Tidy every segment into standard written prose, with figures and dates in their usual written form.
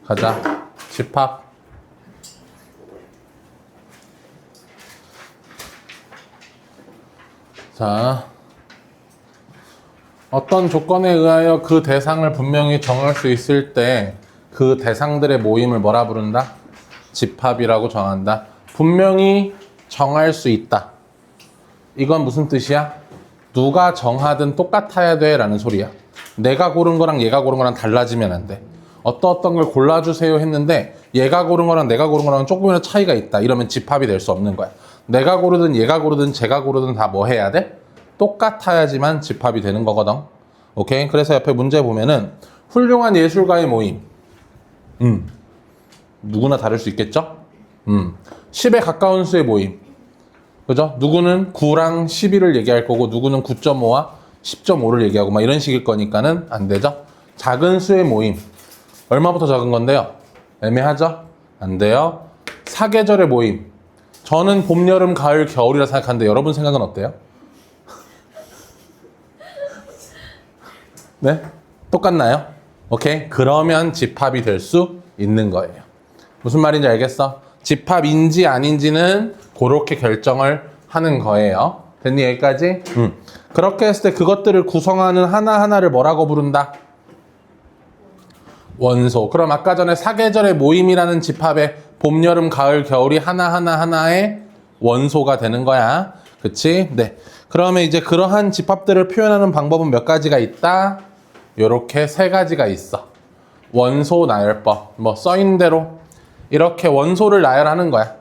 가자. 집합. 자, 어떤 조건에 의하여 그 대상을 분명히 정할 수 있을 때 그 대상들의 모임을 뭐라 부른다? 집합이라고 정한다. 분명히 정할 수 있다. 이건 무슨 뜻이야? 누가 정하든 똑같아야 돼 라는 소리야. 내가 고른 거랑 얘가 고른 거랑 달라지면 안 돼. 어떤 걸 골라주세요 했는데 얘가 고른 거랑 내가 고른 거랑 조금이라도 차이가 있다. 이러면 집합이 될 수 없는 거야. 내가 고르든 얘가 고르든 제가 고르든 다 뭐 해야 돼? 똑같아야지만 집합이 되는 거거든. 오케이? 그래서 옆에 문제 보면은 훌륭한 예술가의 모임. 누구나 다를 수 있겠죠? 10에 가까운 수의 모임. 그죠? 누구는 9랑 12를 얘기할 거고 누구는 9.5와 10.5를 얘기하고 막 이런 식일 거니까는 안 되죠? 작은 수의 모임. 얼마부터 작은 건데요? 애매하죠? 안 돼요. 사계절의 모임. 저는 봄, 여름, 가을, 겨울이라 생각하는데 여러분 생각은 어때요? 네? 똑같나요? 오케이? 그러면 집합이 될 수 있는 거예요. 무슨 말인지 알겠어? 집합인지 아닌지는 그렇게 결정을 하는 거예요. 됐니? 여기까지? 그렇게 했을 때 그것들을 구성하는 하나하나를 뭐라고 부른다? 원소. 그럼 아까 전에 사계절의 모임이라는 집합에 봄, 여름, 가을, 겨울이 하나의 원소가 되는 거야. 그치? 네. 그러면 이제 그러한 집합들을 표현하는 방법은 몇 가지가 있다? 요렇게 3가지가 있어. 원소 나열법. 뭐 써있는 대로 이렇게 원소를 나열하는 거야.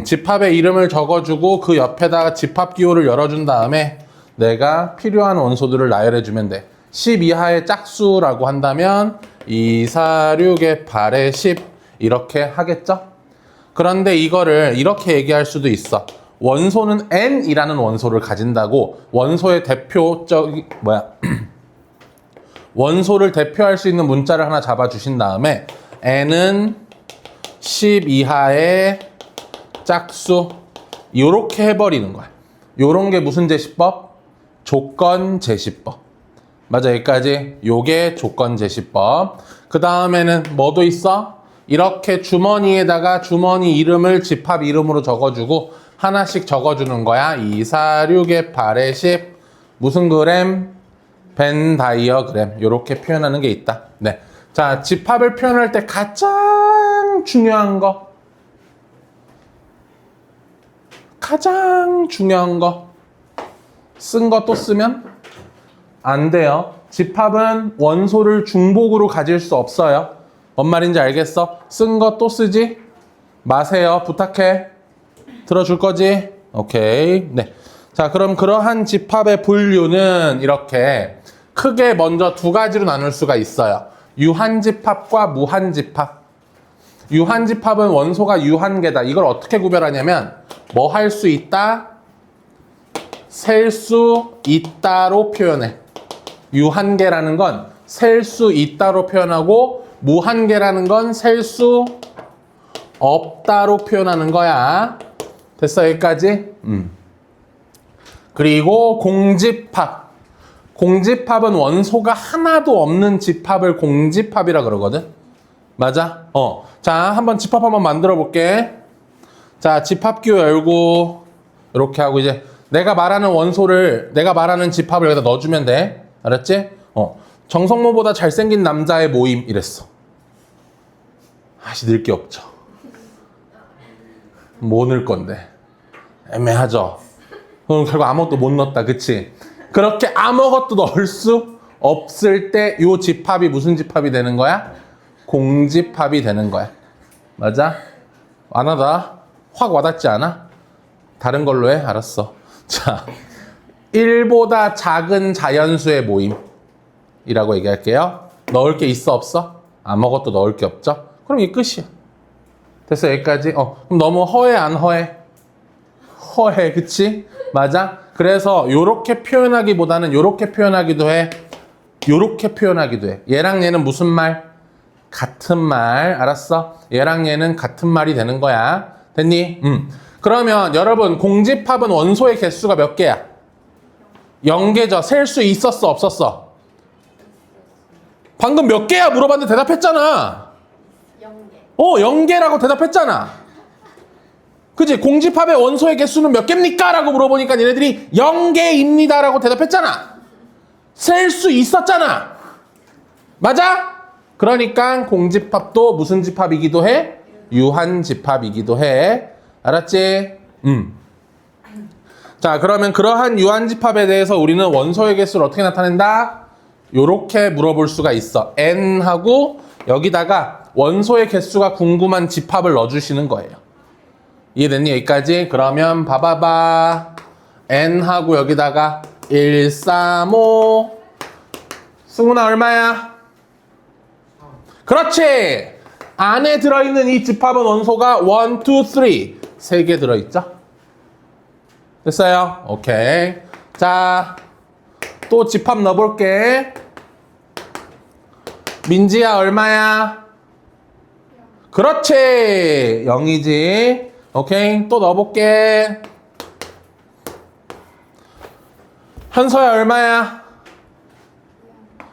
집합의 이름을 적어주고 그 옆에다가 집합 기호를 열어준 다음에 내가 필요한 원소들을 나열해주면 돼. 10 이하의 짝수라고 한다면 2, 4, 6에 8에 10 이렇게 하겠죠? 그런데 이거를 이렇게 얘기할 수도 있어. 원소는 n이라는 원소를 가진다고 원소의 원소를 대표할 수 있는 문자를 하나 잡아주신 다음에 n은 10 이하의 짝수 이렇게 해버리는 거야. 요런 게 무슨 제시법? 조건 제시법. 맞아, 여기까지. 요게 조건 제시법. 그 다음에는 뭐도 있어? 이렇게 주머니에다가 주머니 이름을 집합 이름으로 적어주고 하나씩 적어주는 거야. 2, 4, 6에 8에 10 무슨 그램? 벤 다이어그램. 이렇게 표현하는 게 있다. 네. 자, 집합을 표현할 때 가장 중요한 거. 쓴 거 또 쓰면 안 돼요. 집합은 원소를 중복으로 가질 수 없어요. 뭔 말인지 알겠어? 쓴 거 또 쓰지 마세요. 부탁해. 들어줄 거지? 오케이. 네. 자, 그럼 그러한 집합의 분류는 이렇게 크게 먼저 2가지로 나눌 수가 있어요. 유한집합과 무한집합. 유한집합은 원소가 유한계다. 이걸 어떻게 구별하냐면 뭐 할 수 있다? 셀 수 있다로 표현해. 유한계라는 건 셀 수 있다로 표현하고 무한계라는 건 셀 수 없다로 표현하는 거야. 됐어, 여기까지? 그리고 공집합. 공집합은 원소가 하나도 없는 집합을 공집합이라 그러거든. 맞아? 자, 한번 집합 한번 만들어 볼게. 자, 집합기호 열고 이렇게 하고 이제 내가 말하는 집합을 여기다 넣어주면 돼. 알았지? 정성모보다 잘생긴 남자의 모임 이랬어. 늘 게 없죠. 뭐 넣을 건데? 애매하죠? 그럼 결국 아무것도 못 넣었다. 그치? 그렇게 아무것도 넣을 수 없을 때 이 집합이 무슨 집합이 되는 거야? 공집합이 되는 거야. 맞아? 안 하다. 확 와닿지 않아? 다른 걸로 해? 알았어. 자, 1보다 작은 자연수의 모임이라고 얘기할게요. 넣을 게 있어 없어? 아무것도 넣을 게 없죠? 그럼 이 끝이야. 됐어, 여기까지? 그럼 너무 허해 안 허해? 허해, 그치? 맞아? 그래서 요렇게 표현하기보다는 요렇게 표현하기도 해. 요렇게 표현하기도 해. 얘랑 얘는 무슨 말? 같은 말. 알았어? 얘랑 얘는 같은 말이 되는 거야. 됐니? 그러면 여러분 공집합은 원소의 개수가 몇 개야? 0개죠. 셀 수 있었어 없었어? 방금 몇 개야 물어봤는데 대답했잖아. 0개라고 대답했잖아. 그치? 공집합의 원소의 개수는 몇 개입니까? 라고 물어보니까 얘네들이 0개입니다 라고 대답했잖아. 셀 수 있었잖아. 맞아? 그러니까 공집합도 무슨 집합이기도 해? 유한집합이기도 해. 알았지? 자, 그러면 그러한 유한집합에 대해서 우리는 원소의 개수를 어떻게 나타낸다? 요렇게 물어볼 수가 있어. n하고 여기다가 원소의 개수가 궁금한 집합을 넣어주시는 거예요. 이해됐니? 여기까지? 그러면 봐봐봐. n하고 여기다가 1, 3, 5. 승훈아 얼마야? 그렇지! 안에 들어있는 이 집합은 원소가 1, 2, 3. 3개 들어있죠? 됐어요? 오케이. 자, 또 집합 넣어볼게. 민지야 얼마야? 그렇지! 0이지. 오케이. 또 넣어볼게. 현서야 얼마야?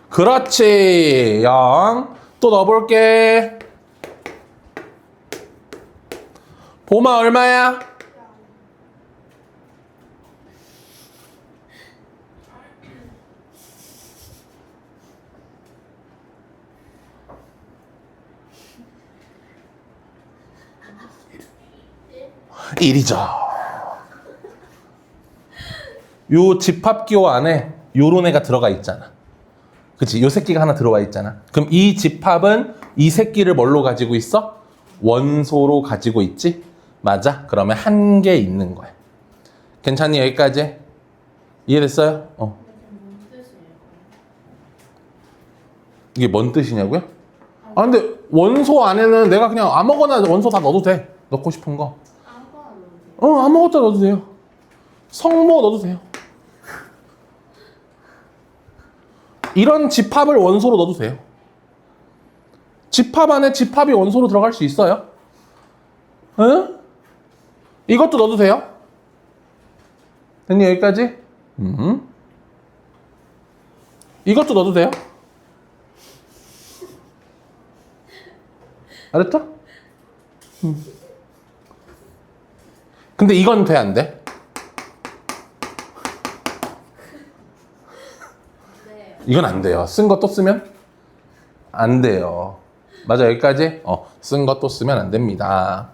그렇지. 0. 또 넣어볼게. 봄아 얼마야? 일이죠. 요 집합기호 안에 요런 애가 들어가 있잖아. 그치? 요 새끼가 하나 들어와 있잖아. 그럼 이 집합은 이 새끼를 뭘로 가지고 있어? 원소로 가지고 있지? 맞아? 그러면 한 개 있는 거야. 괜찮니? 여기까지? 이해됐어요? 이게 뭔 뜻이냐고요? 아 근데 원소 안에는 내가 그냥 아무거나 원소 다 넣어도 돼. 넣고 싶은 거. 아무것도 넣어도 돼요. 성모 넣어도 돼요. 이런 집합을 원소로 넣어도 돼요. 집합 안에 집합이 원소로 들어갈 수 있어요. 응? 이것도 넣어도 돼요. 됐니? 여기까지? 이것도 넣어도 돼요. 알았죠? 근데 이건 돼, 안 돼? 이건 안 돼요. 쓴 거 또 쓰면 안 돼요. 맞아, 여기까지? 쓴 거 또 쓰면 안 됩니다.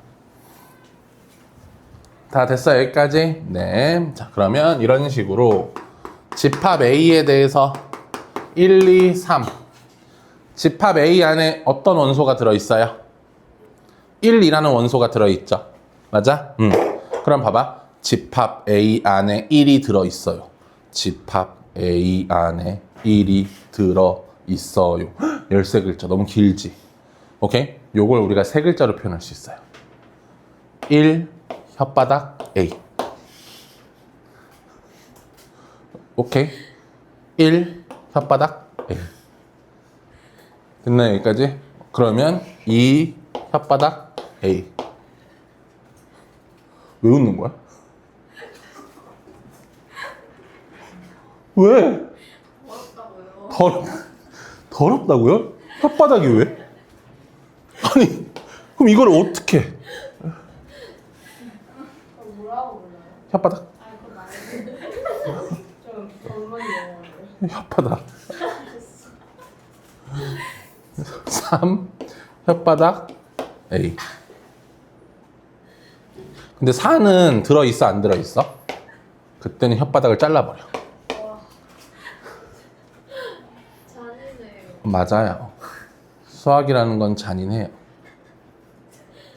다 됐어요, 여기까지? 네. 자, 그러면 이런 식으로 집합 A에 대해서 1, 2, 3. 집합 A 안에 어떤 원소가 들어있어요? 1, 2라는 원소가 들어있죠. 맞아? 그럼 봐봐. 집합 A 안에 1이 들어있어요. 집합 A 안에 1이 들어있어요. 13글자. 너무 길지? 오케이? 요걸 우리가 3글자로 표현할 수 있어요. 1, 혓바닥 A. 오케이? 1, 혓바닥 A. 됐나요? 여기까지? 그러면 2, 혓바닥 A. 왜 웃는 거야? 왜? 더럽다고요? 혓바닥이 왜? 아니, 그럼 이걸 어떻게 해? 뭐라고 불러요? 혓바닥? 아니 그건 아닌데 좀 젊은 영어인데 혓바닥. 3, 혓바닥 A. 근데 4는 들어있어, 안 들어있어? 그때는 혓바닥을 잘라버려. 잔인해요. 맞아요. 수학이라는 건 잔인해요.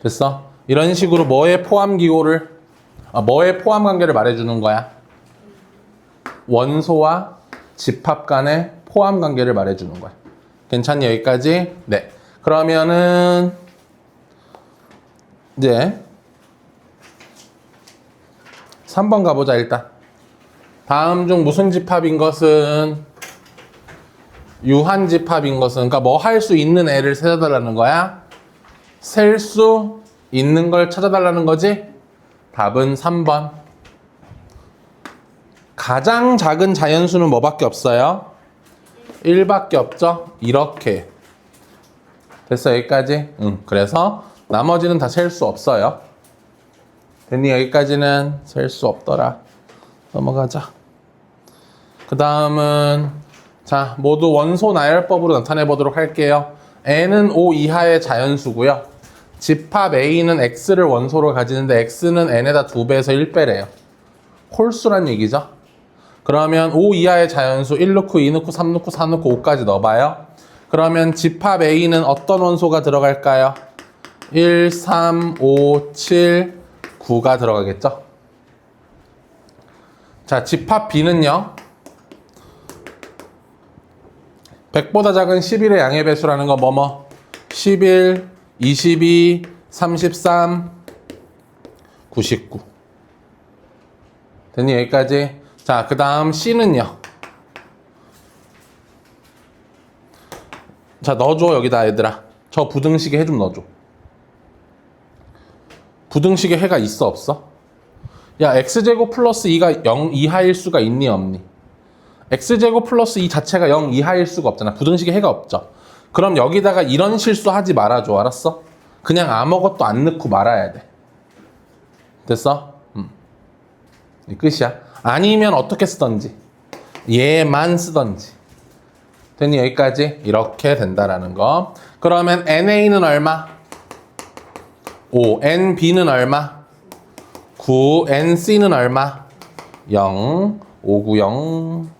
됐어? 이런 식으로 뭐의 포함 기호를, 뭐의 포함 관계를 말해주는 거야? 원소와 집합 간의 포함 관계를 말해주는 거야. 괜찮니? 여기까지? 네. 그러면은 이제 3번 가보자. 일단 다음 중 무슨 집합인 것은 유한집합인 것은, 그러니까 뭐 할 수 있는 애를 찾아달라는 거야? 셀 수 있는 걸 찾아달라는 거지? 답은 3번. 가장 작은 자연수는 뭐밖에 없어요? 1밖에 없죠? 이렇게 됐어, 여기까지? 응. 그래서 나머지는 다 셀 수 없어요. 됐니? 여기까지는 셀 수 없더라. 넘어가자. 그 다음은 자, 모두 원소 나열법으로 나타내 보도록 할게요. n은 5 이하의 자연수고요. 집합 a는 x를 원소로 가지는데 x는 n에다 2배에서 1배래요. 홀수란 얘기죠. 그러면 5 이하의 자연수 1 넣고 2 넣고 3 넣고 4 넣고 5까지 넣어봐요. 그러면 집합 a는 어떤 원소가 들어갈까요? 1, 3, 5, 7, 9가 들어가겠죠. 자, 집합 b는요. 100보다 작은 11의 양의 배수라는 거 뭐뭐? 11, 22, 33, 99. 됐니? 여기까지? 자, 그 다음 C는요. 자, 넣어줘, 여기다, 얘들아. 저 부등식에 해 좀 넣어줘. 부등식에 해가 있어, 없어? 야, x제곱 플러스 2가 0 이하일 수가 있니, 없니? x제곱 플러스 2 자체가 0 이하일 수가 없잖아. 부등식에 해가 없죠. 그럼 여기다가 이런 실수 하지 말아줘, 알았어? 그냥 아무것도 안 넣고 말아야 돼. 됐어? 이 끝이야. 아니면 어떻게 쓰던지 얘만 쓰던지. 됐니? 여기까지? 이렇게 된다라는 거. 그러면 NA는 얼마? 5. NB는 얼마? 9. NC는 얼마? 0. 5, 9, 0.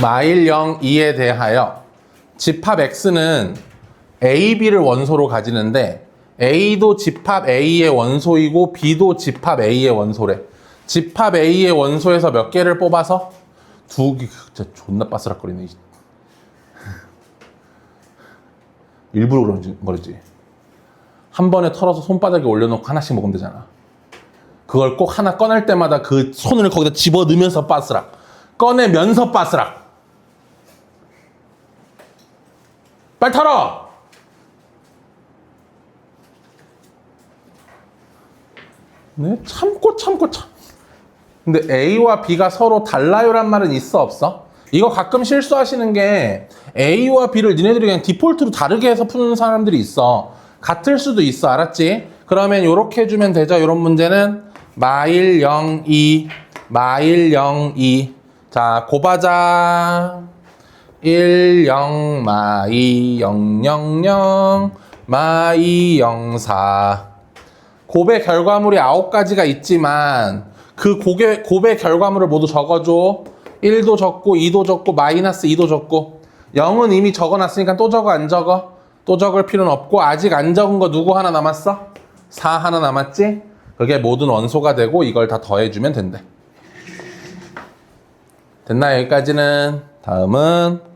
마일 0, 2에 대하여 집합 X는 A, B를 원소로 가지는데 A도 집합 A의 원소이고 B도 집합 A의 원소래. 집합 A의 원소에서 몇 개를 뽑아서? 2개. 진짜 존나 바스락거리네. 일부러 그런 거지. 한 번에 털어서 손바닥에 올려놓고 하나씩 먹으면 되잖아. 그걸 꼭 하나 꺼낼 때마다 그 손을 거기다 집어넣으면서 바스락. 꺼내면서 바스락. 빨리 털어! 네, 참고. 근데 A와 B가 서로 달라요란 말은 있어, 없어? 이거 가끔 실수하시는 게 A와 B를 니네들이 그냥 디폴트로 다르게 해서 푸는 사람들이 있어. 같을 수도 있어, 알았지? 그러면 이렇게 해주면 되죠. 이런 문제는 마일 0, 2, 마일 0, 2. 자, 고바자. 1, 0, 마이 0, 0, 0, 마이 0, 4. 곱의 결과물이 9가지가 있지만 그 곱의 결과물을 모두 적어줘. 1도 적고 2도 적고 마이너스 2도 적고 0은 이미 적어놨으니까 또 적어 안 적어? 또 적을 필요는 없고 아직 안 적은 거 누구 하나 남았어? 4 하나 남았지? 그게 모든 원소가 되고 이걸 다 더해주면 된대. 됐나 여기까지는? 다음은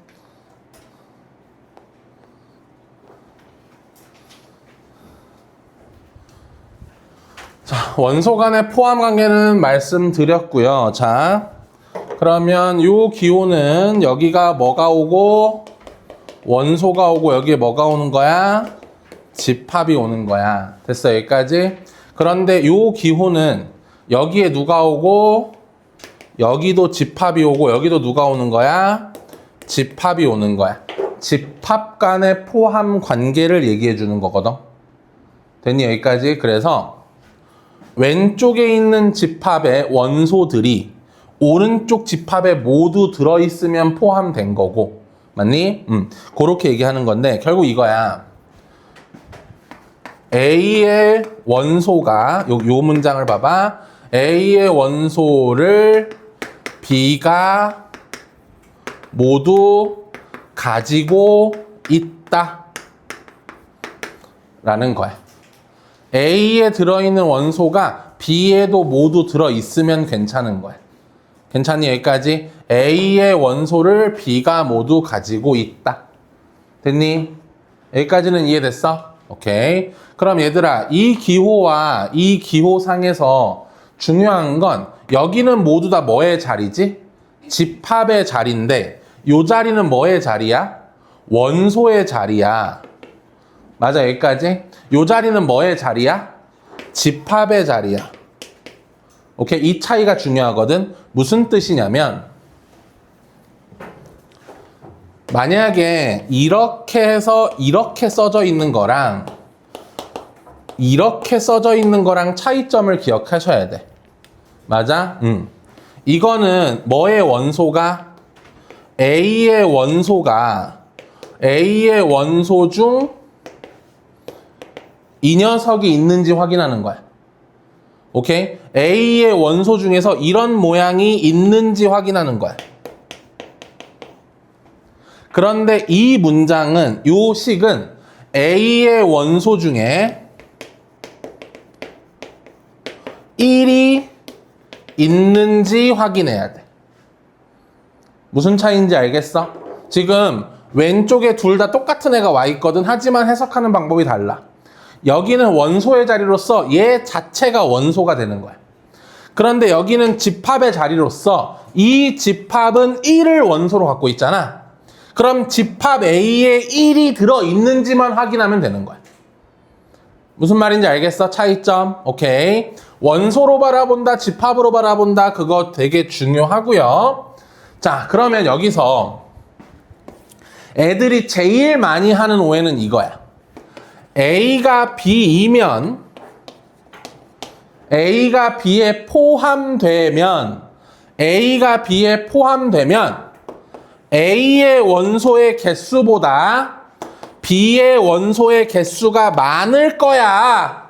자, 원소 간의 포함 관계는 말씀드렸고요. 자, 그러면 요 기호는 여기가 뭐가 오고 원소가 오고 여기에 뭐가 오는 거야? 집합이 오는 거야. 됐어, 여기까지? 그런데 요 기호는 여기에 누가 오고 여기도 집합이 오고 여기도 누가 오는 거야? 집합이 오는 거야. 집합 간의 포함 관계를 얘기해 주는 거거든. 됐니, 여기까지? 그래서 왼쪽에 있는 집합의 원소들이 오른쪽 집합에 모두 들어있으면 포함된 거고, 맞니? 그렇게 얘기하는 건데 결국 이거야. A의 원소가 요 문장을 봐봐. A의 원소를 B가 모두 가지고 있다 라는 거야. A에 들어있는 원소가 B에도 모두 들어있으면 괜찮은 거야. 괜찮니? 여기까지? A의 원소를 B가 모두 가지고 있다. 됐니? 여기까지는 이해됐어? 오케이. 그럼 얘들아, 이 기호와 이 기호상에서 중요한 건 여기는 모두 다 뭐의 자리지? 집합의 자리인데 이 자리는 뭐의 자리야? 원소의 자리야. 맞아, 여기까지? 이 자리는 뭐의 자리야? 집합의 자리야. 오케이? 이 차이가 중요하거든. 무슨 뜻이냐면 만약에 이렇게 해서 이렇게 써져 있는 거랑 이렇게 써져 있는 거랑 차이점을 기억하셔야 돼. 맞아? 이거는 뭐의 원소가? A의 원소 중 이 녀석이 있는지 확인하는 거야. 오케이? A의 원소 중에서 이런 모양이 있는지 확인하는 거야. 그런데 이 문장은, 요 식은 A의 원소 중에 1이 있는지 확인해야 돼. 무슨 차이인지 알겠어? 지금 왼쪽에 둘 다 똑같은 애가 와 있거든. 하지만 해석하는 방법이 달라. 여기는 원소의 자리로서 얘 자체가 원소가 되는 거야. 그런데 여기는 집합의 자리로서 이 집합은 1을 원소로 갖고 있잖아. 그럼 집합 A에 1이 들어있는지만 확인하면 되는 거야. 무슨 말인지 알겠어? 차이점. 오케이. 원소로 바라본다, 집합으로 바라본다. 그거 되게 중요하고요. 자, 그러면 여기서 애들이 제일 많이 하는 오해는 이거야. A가 B이면 A가 B에 포함되면 A의 원소의 개수보다 B의 원소의 개수가 많을 거야.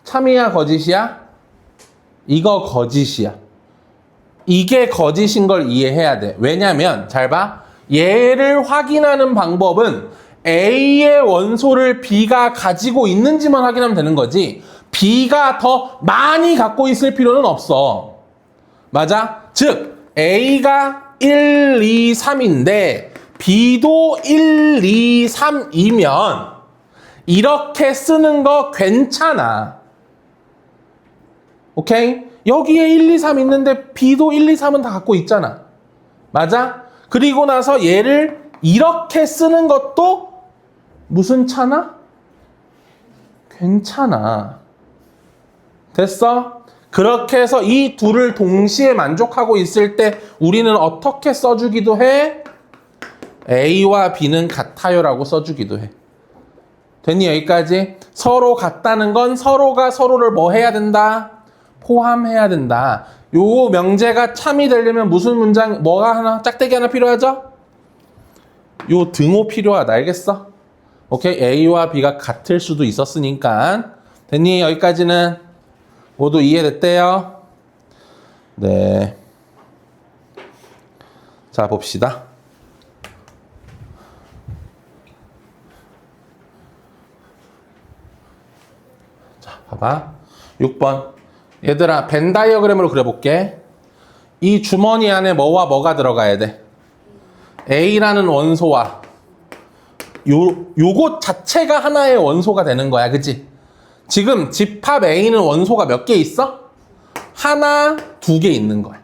참이야, 거짓이야? 이거 거짓이야. 이게 거짓인 걸 이해해야 돼. 왜냐면 잘 봐. 얘를 확인하는 방법은 A의 원소를 B가 가지고 있는지만 확인하면 되는 거지. B가 더 많이 갖고 있을 필요는 없어. 맞아? 즉 A가 1, 2, 3인데 B도 1, 2, 3이면 이렇게 쓰는 거 괜찮아. 오케이? 여기에 1, 2, 3 있는데 B도 1, 2, 3은 다 갖고 있잖아. 맞아? 그리고 나서 얘를 이렇게 쓰는 것도 무슨 차나? 괜찮아. 됐어? 그렇게 해서 이 둘을 동시에 만족하고 있을 때 우리는 어떻게 써주기도 해? A와 B는 같아요라고 써주기도 해. 됐니? 여기까지? 서로 같다는 건 서로가 서로를 뭐 해야 된다? 포함해야 된다. 요 명제가 참이 되려면 무슨 문장, 뭐가 하나, 짝대기 하나 필요하죠? 요 등호 필요하다. 알겠어? 오케이? A와 B가 같을 수도 있었으니까. 됐니? 여기까지는 모두 이해됐대요? 네. 자, 봅시다. 자, 봐봐. 6번. 얘들아, 벤 다이어그램으로 그려볼게. 이 주머니 안에 뭐와 뭐가 들어가야 돼? A라는 원소와 요것 자체가 하나의 원소가 되는 거야. 그치? 지금 집합 A는 원소가 몇 개 있어? 하나, 두 개 있는 거야.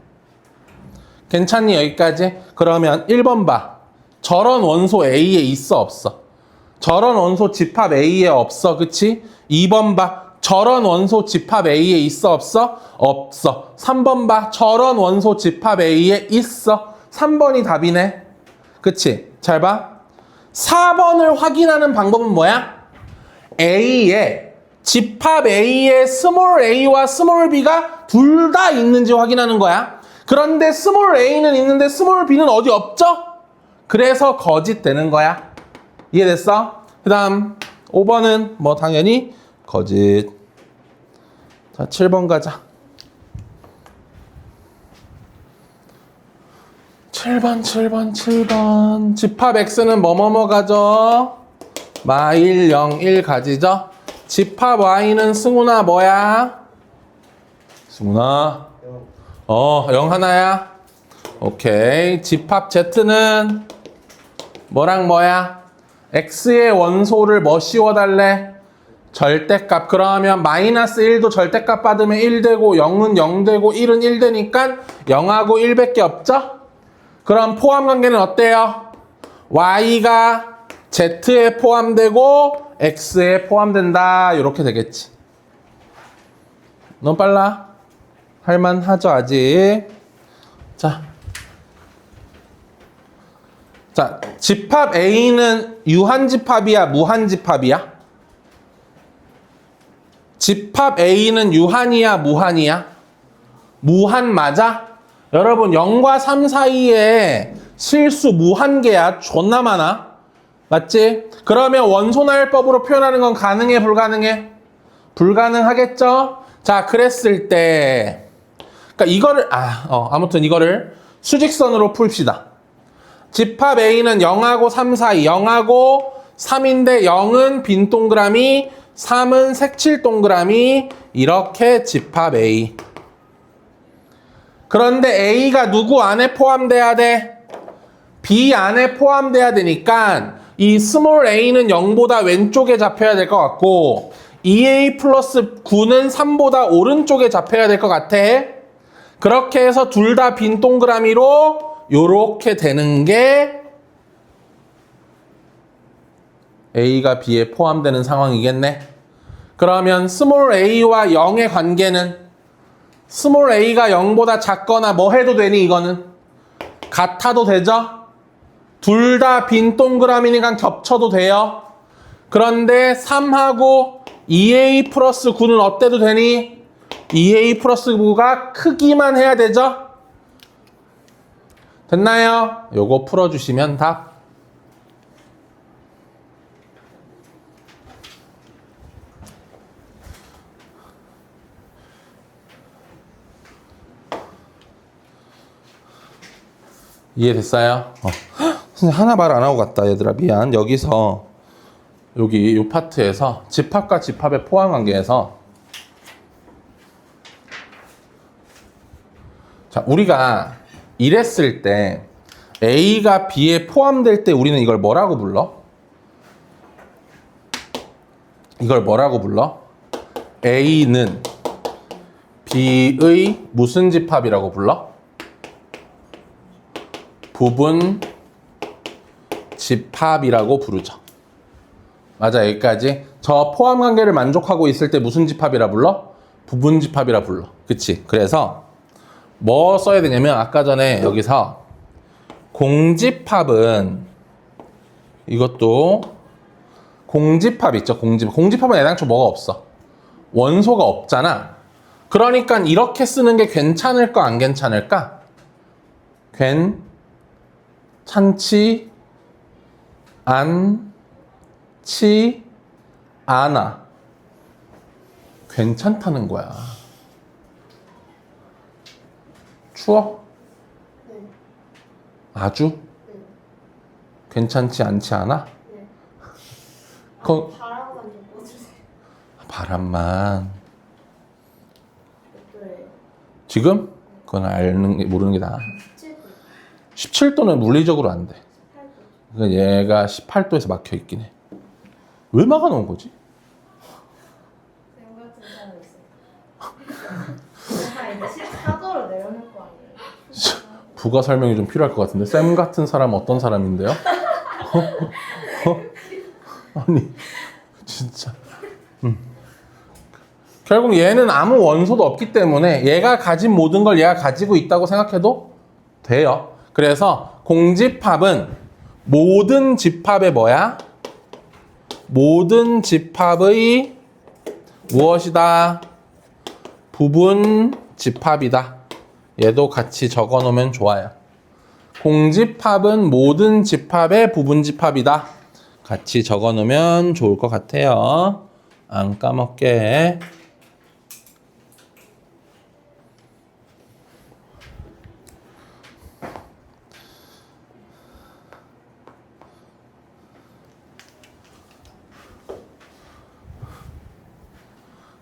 괜찮니? 여기까지? 그러면 1번 봐. 저런 원소 A에 있어, 없어? 저런 원소 집합 A에 없어. 그치? 2번 봐. 저런 원소 집합 A에 있어, 없어? 없어. 3번 봐. 저런 원소 집합 A에 있어. 3번이 답이네. 그치? 잘 봐. 4번을 확인하는 방법은 뭐야? A에 집합 A에 스몰 a와 스몰 b가 둘 다 있는지 확인하는 거야. 그런데 스몰 a는 있는데 스몰 b는 어디 없죠? 그래서 거짓 되는 거야. 이해됐어? 그 다음 5번은 뭐 당연히 거짓. 자, 7번 가자. 7번. 집합 X는 뭐뭐뭐 가죠? 마일 0, 1 가지죠? 집합 Y는 승훈아 뭐야? 승훈아 0 하나야? 오케이. 집합 Z는 뭐랑 뭐야? X의 원소를 뭐 씌워달래? 절대값. 그러면 마이너스 1도 절대값 받으면 1 되고 0은 0 되고 1은 1 되니까 0하고 1밖에 없죠? 그럼 포함 관계는 어때요? Y가 Z에 포함되고 X에 포함된다. 이렇게 되겠지. 너무 빨라? 할만하죠 아직. 자, 집합 A는 유한집합이야 무한집합이야? 집합 A는 유한이야 무한이야? 무한 맞아? 여러분 0과 3 사이에 실수 무한계야. 존나 많아. 맞지? 그러면 원소나열법으로 표현하는 건 가능해 불가능해? 불가능하겠죠? 자, 그랬을 때 그러니까 이거를 아무튼 이거를 수직선으로 풉시다. 집합 A는 0하고 3 사이, 0하고 3인데 0은 빈 동그라미, 3은 색칠 동그라미. 이렇게 집합 A. 그런데 A가 누구 안에 포함돼야 돼? B 안에 포함돼야 되니까 이 스몰 a는 0보다 왼쪽에 잡혀야 될 것 같고 2a 플러스 9는 3보다 오른쪽에 잡혀야 될 것 같아. 그렇게 해서 둘 다 빈 동그라미로 요렇게 되는 게 a가 b에 포함되는 상황이겠네. 그러면 스몰 a와 0의 관계는 스몰 a가 0보다 작거나 뭐 해도 되니 이거는? 같아도 되죠? 둘 다 빈 동그라미니까 겹쳐도 돼요. 그런데 3하고 2a 플러스 9는 어때도 되니? 2a 플러스 9가 크기만 해야 되죠? 됐나요? 요거 풀어주시면 답. 이해됐어요? 선생님 하나 말 안 하고 갔다 얘들아 미안. 여기서 여기 이 파트에서 집합과 집합의 포함 관계에서 자 우리가 이랬을 때 A가 B에 포함될 때 우리는 이걸 뭐라고 불러? 이걸 뭐라고 불러? A는 B의 무슨 집합이라고 불러? 부분 집합이라고 부르죠. 맞아, 여기까지. 저 포함 관계를 만족하고 있을 때 무슨 집합이라 불러? 부분 집합이라 불러. 그치? 그래서 뭐 써야 되냐면 아까 전에 여기서 공집합은 이것도 공집합 있죠? 공집합은 애당초 뭐가 없어? 원소가 없잖아. 그러니까 이렇게 쓰는 게 괜찮을까 안 괜찮을까? 괜찮지 않지 않아. 괜찮다는 거야. 추워? 네. 아주? 네. 괜찮지 않지 않아? 네. 그 바람만 좀 꺼주세요. 바람만. 몇 도예요? 지금? 그건 모르는 게 나아. 17도. 17도는 물리적으로 안 돼. 18도. 그러니까 얘가 18도에서 막혀 있긴 해. 왜 막아 놓은 거지? 쌤 같은 사람 있어요. 아, 이제 14도로 내려놓을 거 아니에요? 부가 설명이 좀 필요할 것 같은데 쌤 같은 사람 어떤 사람인데요? 아니 진짜 결국 얘는 아무 원소도 없기 때문에 얘가 가진 모든 걸 얘가 가지고 있다고 생각해도 돼요. 그래서 공집합은 모든 집합의 뭐야? 모든 집합의 무엇이다? 부분 집합이다. 얘도 같이 적어 놓으면 좋아요. 공집합은 모든 집합의 부분 집합이다. 같이 적어 놓으면 좋을 것 같아요. 안 까먹게.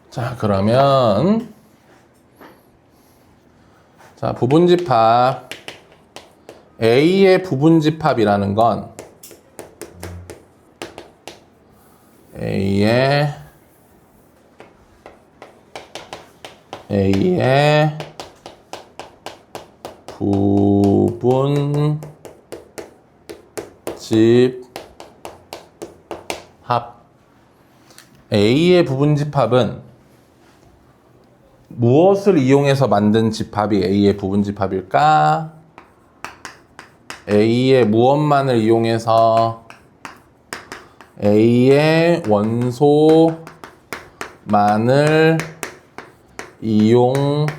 자, 그러면 자, 부분집합 A의 부분집합이라는 건 A의 부분집합 A의 부분집합은 무엇을 이용해서 만든 집합이 A의 부분집합일까? A의 무엇만을 이용해서 A의 원소만을 이용하여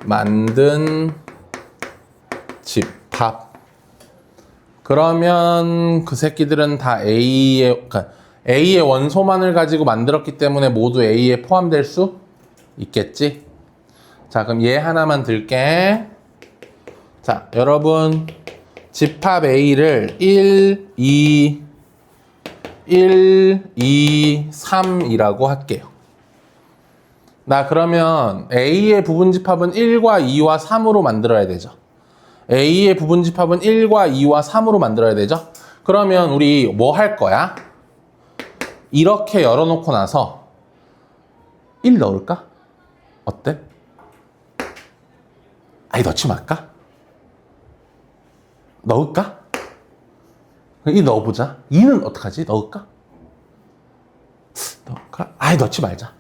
만든 집합. 그러면 그 새끼들은 다 그러니까 A의 원소만을 가지고 만들었기 때문에 모두 A에 포함될 수 있겠지? 자, 그럼 얘 하나만 들게. 자, 여러분 집합 A를 1, 2, 3이라고 할게요. 나 그러면 A의 부분집합은 1과 2와 3으로 만들어야 되죠. A의 부분집합은 1과 2와 3으로 만들어야 되죠. 그러면 우리 뭐 할 거야? 이렇게 열어놓고 나서 1 넣을까? 어때? 아니 넣지 말까? 넣을까? 2 넣어보자. 2는 어떡하지? 넣을까? 넣을까? 아니 넣지 말자.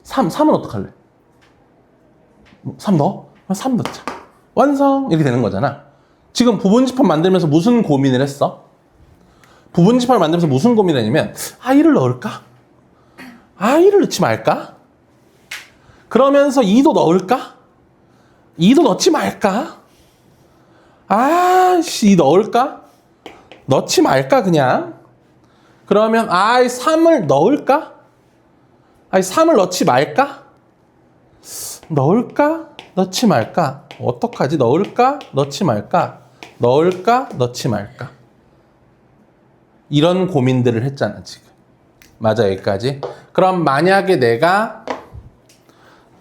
3은 어떡할래? 3 넣어? 3 넣자. 완성! 이렇게 되는 거잖아. 지금 부분집합 만들면서 무슨 고민을 했어? 부분집합을 만들면서 무슨 고민을 했냐면 1을 넣을까? 1을 넣지 말까? 그러면서 2도 넣을까? 2도 넣지 말까? 2 넣을까? 넣지 말까 그냥? 그러면 3을 넣을까? 3을 넣지 말까? 넣을까? 넣지 말까? 어떡하지? 넣을까? 넣지 말까? 넣을까? 넣지 말까? 이런 고민들을 했잖아 지금. 맞아 여기까지? 그럼 만약에 내가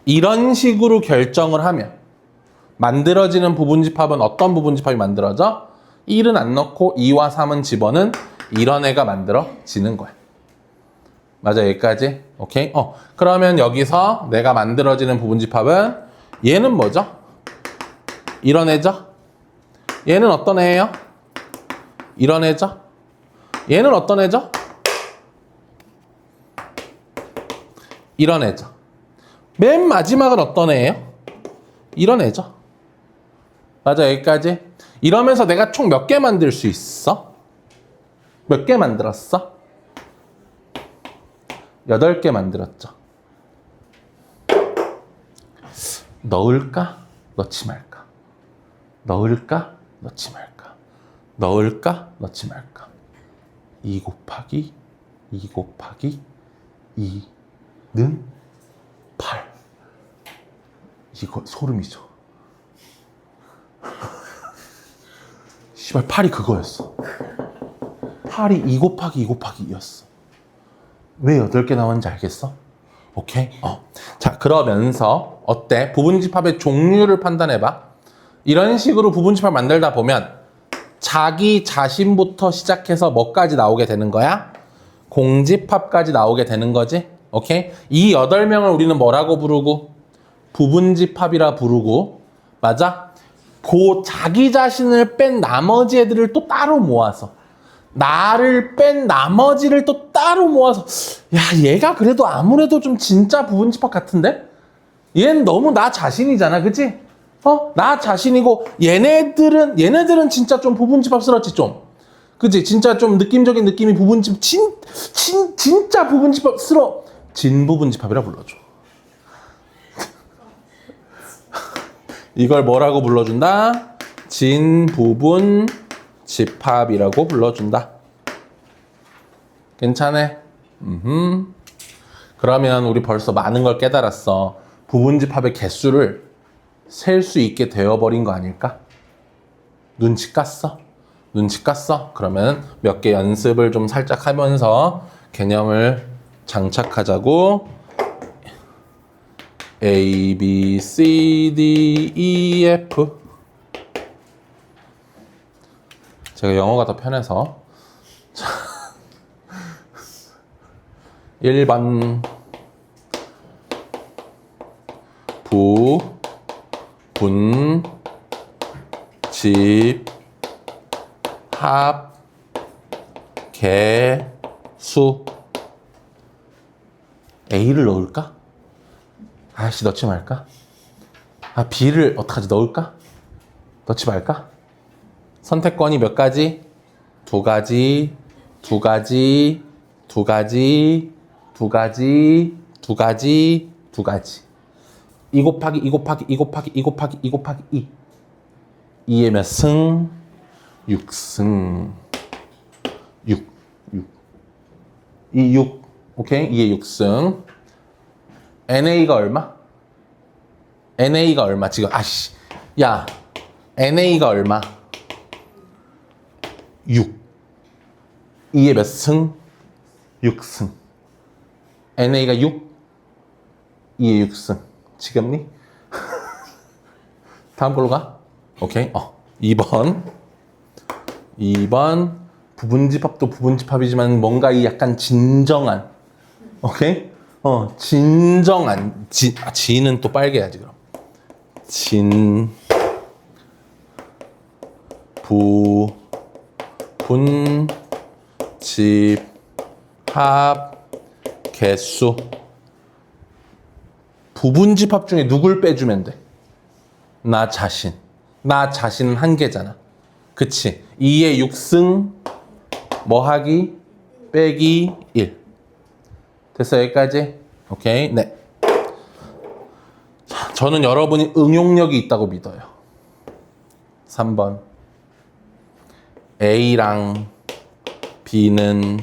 이런 식으로 결정을 하면 만들어지는 부분집합은 어떤 부분집합이 만들어져? 1은 안 넣고 2와 3은 집어는 이런 애가 만들어지는 거야. 맞아 여기까지? 오케이? 그러면 여기서 내가 만들어지는 부분집합은 얘는 뭐죠? 이런 애죠? 얘는 어떤 애예요? 이런 애죠? 얘는 어떤 애죠? 이런 애죠. 맨 마지막은 어떤 애예요? 이런 애죠. 맞아 여기까지? 이러면서 내가 총 몇 개 만들 수 있어? 몇 개 만들었어? 8개 만들었죠. 넣을까? 넣지 말까? 넣을까? 넣지 말까? 넣을까? 넣지 말까? 2 곱하기 2는 8. 이거 소름이죠. 씨발 8이 그거였어. 8이 2 곱하기 2였어. 왜 8개 나왔는지 알겠어? 오케이? 자, 그러면서 어때? 부분집합의 종류를 판단해봐. 이런 식으로 부분집합 만들다 보면 자기 자신부터 시작해서 뭐까지 나오게 되는 거야? 공집합까지 나오게 되는 거지? 오케이? 이 8명을 우리는 뭐라고 부르고? 부분집합이라 부르고, 맞아? 그 자기 자신을 뺀 나머지 애들을 또 따로 모아서 나를 뺀 나머지를 또 따로 모아서 야 얘가 그래도 아무래도 좀 진짜 부분집합 같은데? 얘는 너무 나 자신이잖아 그치? 나 자신이고 얘네들은 진짜 좀 부분집합스럽지 좀 그치? 진짜 좀 느낌적인 느낌이 부분집합 진짜 부분집합스러워 진부분집합이라 불러줘. 이걸 뭐라고 불러준다? 진부분집합이라고 불러준다. 괜찮아? 그러면 우리 벌써 많은 걸 깨달았어. 부분집합의 개수를 셀 수 있게 되어버린 거 아닐까? 눈치 깠어? 눈치 깠어? 그러면 몇 개 연습을 좀 살짝 하면서 개념을 장착하자고. A, B, C, D, E, F. 제가 영어가 더 편해서. 1번 부분집합 개수 A를 넣을까? 아씨 넣지 말까? 아 B를 어떡하지? 넣을까? 넣지 말까? 선택권이 몇 가지? 두 가지, 두 가지, 두 가지, 두 가지, 두 가지, 두 가지. 2 곱하기 2 곱하기 2 곱하기 2 곱하기 2 곱하기 2. 2의 몇 승? 6승. 6. 2, 6. 오케이? 2의 6승. NA가 얼마? NA가 얼마? 지금, 아씨. 야, NA가 얼마? 6. 2의 몇 승? 6승. NA가 6. 2의 6승. 지겹니? 다음 걸로 가. 오케이. 2번. 2번. 부분집합도 부분집합이지만 뭔가 이 약간 진정한. 오케이? 진정한. 진은 또 빨개 해야지, 그럼. 부분집합 개수. 부분집합 중에 누굴 빼주면 돼? 나 자신. 나 자신은 한 개잖아. 그치? 2의 6승 뭐하기? 빼기 1. 됐어 여기까지? 오케이. 네. 자, 저는 여러분이 응용력이 있다고 믿어요. 3번. A랑 B는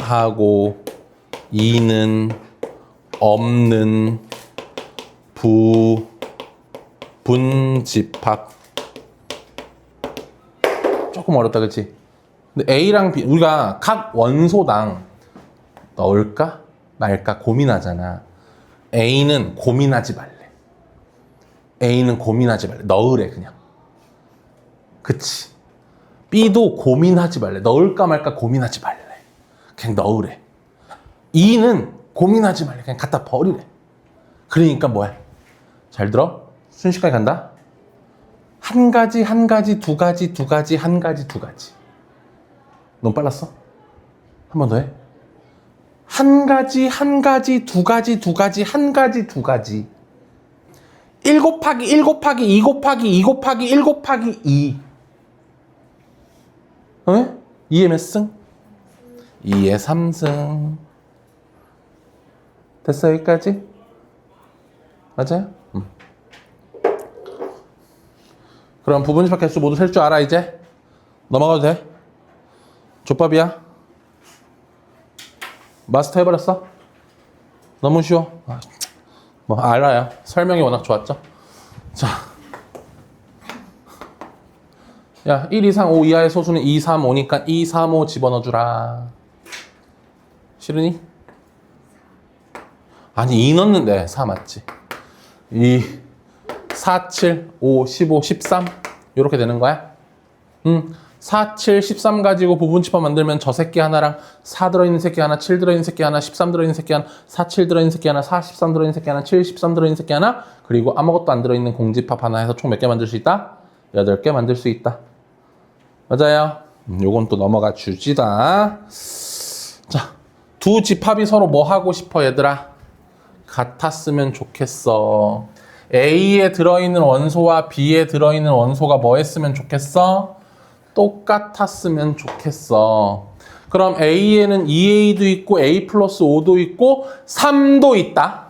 포함하고 2는 없는 부분집합. 조금 어렵다 그치? 근데 A랑 B 우리가 각 원소당 넣을까 말까 고민하잖아. A는 고민하지 말래. A는 고민하지 말래. 넣으래 그냥. 그치? B도 고민하지 말래. 넣을까 말까 고민하지 말래. 그냥 넣으래. 2는 고민하지 말래. 그냥 갖다 버리래. 그러니까 뭐야? 잘 들어? 순식간에 간다. 한 가지, 한 가지, 두 가지, 두 가지, 한 가지, 두 가지. 너무 빨랐어? 한 번 더 해. 한 가지, 한 가지, 두 가지, 두 가지, 한 가지, 두 가지. 1 곱하기 1 곱하기 2 곱하기 2 곱하기 1 곱하기 2. 어? 2의 몇 승? 2의 3승. 됐어 여기까지? 맞아요? 그럼 부분집합 개수 모두 셀 줄 알아 이제? 넘어가도 돼? 족밥이야? 마스터 해버렸어? 너무 쉬워? 뭐 알아요. 설명이 워낙 좋았죠? 자, 야 1, 2, 3, 5 이하의 소수는 2, 3, 5니까 2, 3, 5 집어넣어주라. 싫으니? 아니 2 넣는데 4 맞지? 2, 4, 7, 5, 15, 13 이렇게 되는 거야? 4, 7, 13 가지고 부분집합 만들면 저 새끼 하나랑 4 들어있는 새끼 하나, 7 들어있는 새끼 하나, 13 들어있는 새끼 하나, 4, 7 들어있는 새끼 하나, 4, 13 들어있는 새끼 하나, 7, 13 들어있는 새끼 하나, 그리고 아무것도 안 들어있는 공집합 하나 해서 총 몇 개 만들 수 있다? 8개 만들 수 있다. 맞아요? 요건 또 넘어가 주지다. 자, 두 집합이 서로 뭐 하고 싶어 얘들아? 같았으면 좋겠어. A에 들어있는 원소와 B에 들어있는 원소가 뭐 했으면 좋겠어? 똑같았으면 좋겠어. 그럼 A에는 2A도 있고 A 플러스 5도 있고 3도 있다.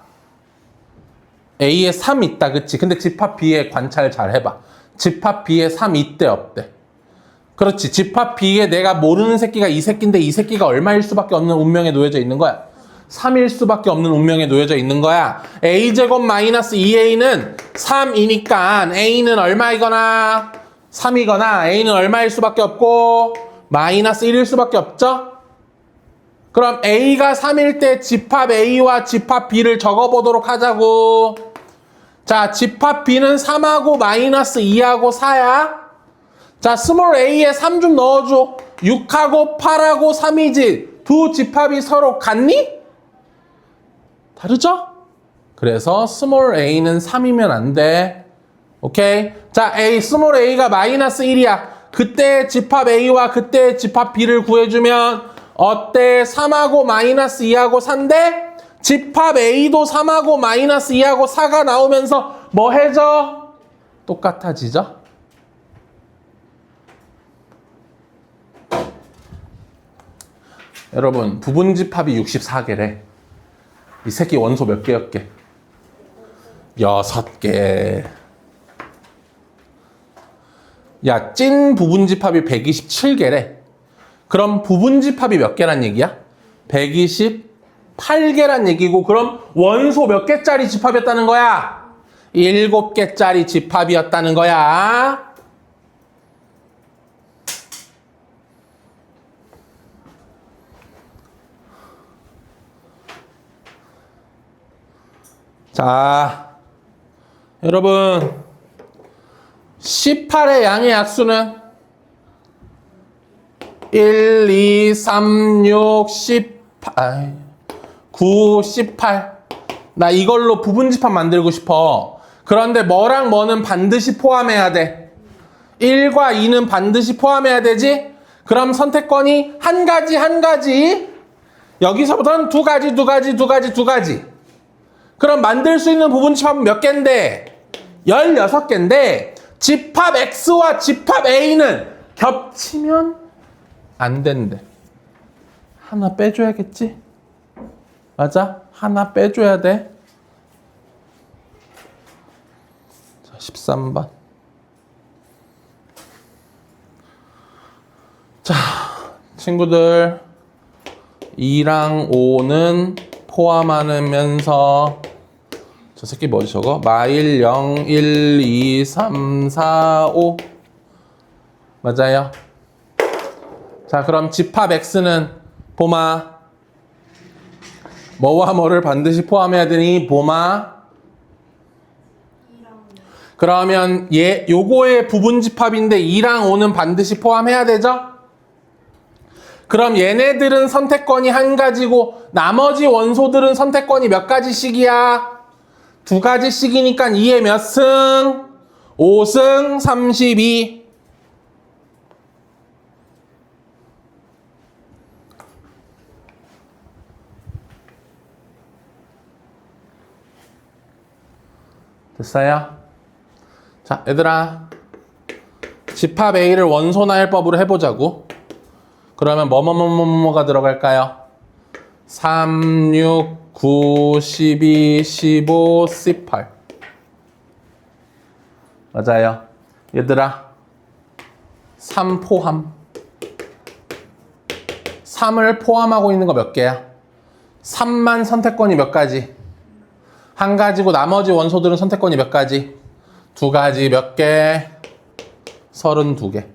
A에 3 있다. 그치? 근데 집합 B에 관찰 잘 해봐. 집합 B에 3 있대 없대? 그렇지. 집합 B에 내가 모르는 새끼가 이 새끼인데 이 새끼가 얼마일 수밖에 없는 운명에 놓여져 있는 거야. 3일 수밖에 없는 운명에 놓여져 있는 거야. A제곱 마이너스 2A는 3이니까 A는 얼마이거나 3이거나 A는 얼마일 수밖에 없고 마이너스 1일 수밖에 없죠? 그럼 A가 3일 때 집합 A와 집합 B를 적어보도록 하자고. 자, 집합 B는 3하고 마이너스 2하고 4야. 자, 스몰 A에 3 좀 넣어줘. 6하고 8하고 3이지. 두 집합이 서로 같니? 다르죠? 그래서 스몰 A는 3이면 안 돼. 오케이? 자, 스몰 A가 마이너스 1이야. 그때 집합 A와 그때 집합 B를 구해주면 어때? 3하고 마이너스 2하고 4인데 집합 A도 3하고 마이너스 2하고 4가 나오면서 뭐 해져? 똑같아지죠? 여러분 부분집합이 64개래. 이 새끼 원소 몇 개였게? 6개. 야, 찐 부분집합이 127개래. 그럼 부분집합이 몇 개란 얘기야? 128개란 얘기고, 그럼 원소 몇 개짜리 집합이었다는 거야? 7개짜리 집합이었다는 거야. 자, 여러분 18의 양의 약수는 1, 2, 3, 6, 18, 9, 18. 나 이걸로 부분집합 만들고 싶어. 그런데 뭐랑 뭐는 반드시 포함해야 돼. 1과 2는 반드시 포함해야 되지? 그럼 선택권이 한 가지. 여기서부터는 두 가지. 그럼 만들 수 있는 부분집합은 몇 개인데? 16개인데 집합 X와 집합 A는 겹치면 안 된대. 하나 빼줘야겠지? 맞아? 하나 빼줘야 돼. 자, 13번. 자, 친구들 2랑 5는 포함하면서 저 새끼 뭐지 저거? 마일 0, 1, 2, 3, 4, 5 맞아요. 자, 그럼 집합 X는 봄아 뭐와 뭐를 반드시 포함해야 되니? 봄아 그러면 요거의 부분집합인데 2랑 5는 반드시 포함해야 되죠? 그럼 얘네들은 선택권이 한 가지고 나머지 원소들은 선택권이 몇 가지씩이야? 2가지씩이니까 2에 몇 승? 5승 32. 됐어요? 자, 얘들아 집합 A를 원소나열법으로 해보자고. 그러면 뭐가 들어갈까요? 3, 6, 9, 12, 15, 18 맞아요. 얘들아 3 포함 3을 포함하고 있는 거 몇 개야? 3만 선택권이 몇 가지? 한 가지고 나머지 원소들은 선택권이 몇 가지? 2가지 몇 개? 32개.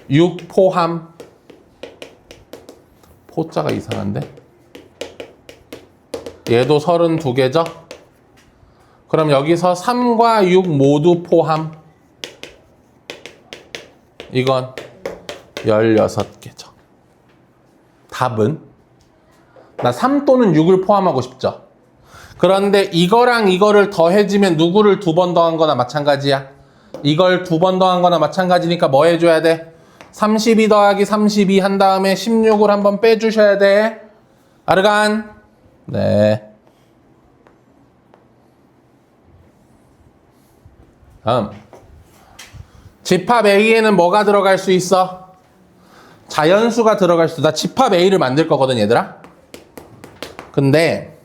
6 포함. 포자가 이상한데? 얘도 32개죠? 그럼 여기서 3과 6 모두 포함. 이건 16개죠. 답은? 나 3 또는 6을 포함하고 싶죠? 그런데 이거랑 이거를 더해지면 누구를 2번 더한 거나 마찬가지야. 이걸 2번 더한 거나 마찬가지니까 뭐 해줘야 돼? 32 더하기 32 한 다음에 16을 한번 빼주셔야 돼. 아르간? 네. 다음. 집합 A에는 뭐가 들어갈 수 있어? 자연수가 들어갈 수 있어. 나 집합 A를 만들 거거든, 얘들아. 근데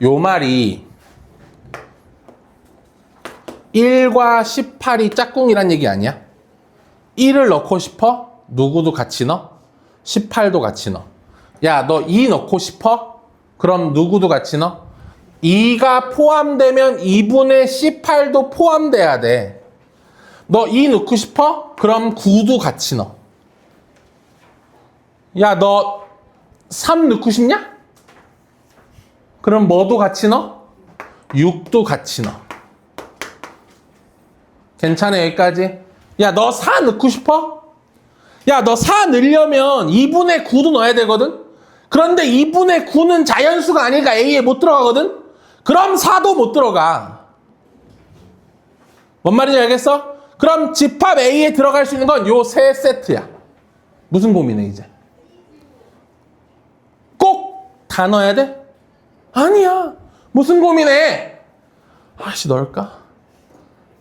요 말이 1과 18이 짝꿍이란 얘기 아니야? 1을 넣고 싶어? 누구도 같이 넣어? 18도 같이 넣어. 야, 너 2 넣고 싶어? 그럼 누구도 같이 넣어? 2가 포함되면 2분의 18도 포함돼야 돼. 너 2 넣고 싶어? 그럼 9도 같이 넣어. 야, 너 3 넣고 싶냐? 그럼 뭐도 같이 넣어? 6도 같이 넣어. 괜찮아, 여기까지? 야, 너 4 넣고 싶어? 야, 너 4 넣으려면 2분의 9도 넣어야 되거든? 그런데 2분의 9는 자연수가 아니니까 A에 못 들어가거든? 그럼 4도 못 들어가. 뭔 말인지 알겠어? 그럼 집합 A에 들어갈 수 있는 건 요 세 세트야. 무슨 고민해, 이제? 다 넣어야 돼? 아니야. 무슨 고민해? 아씨, 넣을까?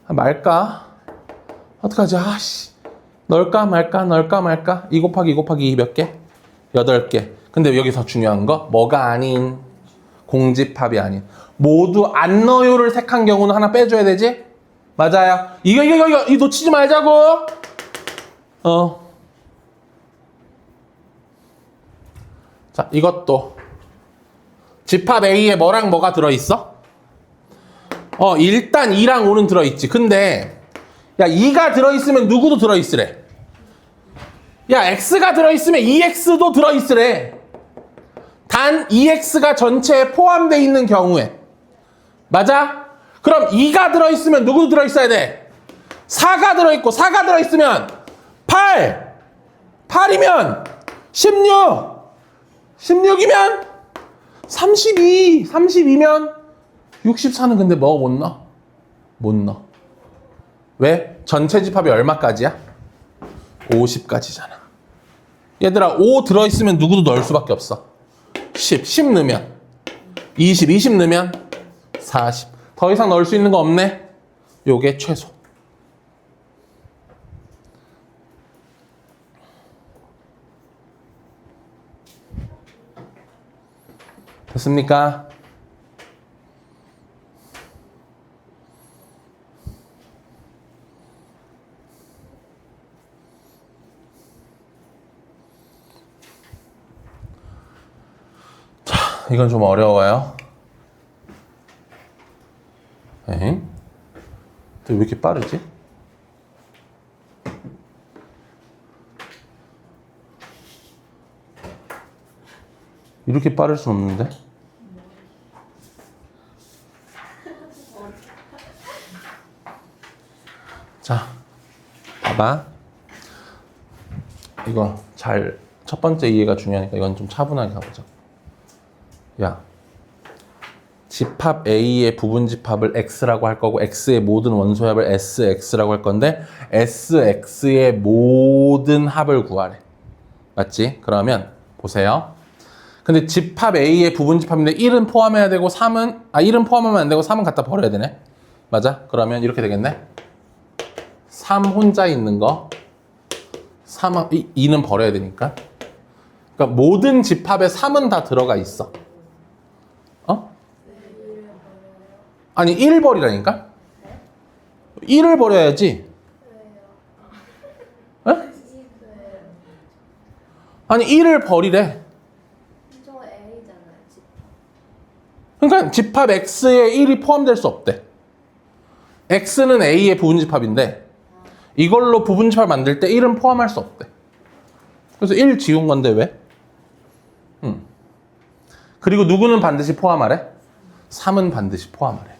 말까? 어떡하지? 아씨. 넣을까 말까? 넣을까 말까? 2 곱하기 2 곱하기 2 몇 개? 8개. 근데 여기서 중요한 거 뭐가 아닌? 공집합이 아닌. 모두 안 넣어요를 택한 경우는 하나 빼줘야 되지? 맞아요. 이거 놓치지 말자고. 자, 이것도 집합 A에 뭐랑 뭐가 들어있어? 일단 2랑 5는 들어있지. 근데 야, 2가 들어있으면 누구도 들어있으래. 야, X가 들어있으면 2X도 들어있으래. 단 2X가 전체에 포함되어 있는 경우에. 맞아? 그럼 2가 들어있으면 누구도 들어있어야 돼? 4가 들어있고 4가 들어있으면 8. 8이면 16. 16이면 32. 32면 64는 근데 뭐가 못 넣어? 못 넣어. 왜? 전체 집합이 얼마까지야? 50까지잖아. 얘들아, 5 들어있으면 누구도 넣을 수밖에 없어. 10 넣으면 20 넣으면 40. 더 이상 넣을 수 있는 거 없네? 요게 최소. 됐습니까? 자, 이건 좀 어려워요. 에이? 왜 이렇게 빠르지? 이렇게 빠를 수 없는데? 자, 봐봐. 이거 첫 번째 이해가 중요하니까 이건 좀 차분하게 가보자. 야, 집합 A의 부분 집합을 X라고 할 거고 X의 모든 원소의 합을 SX라고 할 건데 SX의 모든 합을 구하래. 맞지? 그러면 보세요. 근데 집합 A의 부분 집합인데 1은 포함해야 되고 1은 포함하면 안 되고 3은 갖다 버려야 되네. 맞아? 그러면 이렇게 되겠네. 3 혼자 있는 거 2는 버려야 되니까. 그러니까 모든 집합에 3은 다 들어가 있어. 아니 1 버리라니까? 1을 버려야지. 에? 아니 1을 버리래. 저 A잖아요. 그러니까 집합 X에 1이 포함될 수 없대. X는 A의 부분 집합인데 이걸로 부분 집합 만들 때 1은 포함할 수 없대. 그래서 1 지운 건데 왜? 그리고 누구는 반드시 포함하래? 3은 반드시 포함하래.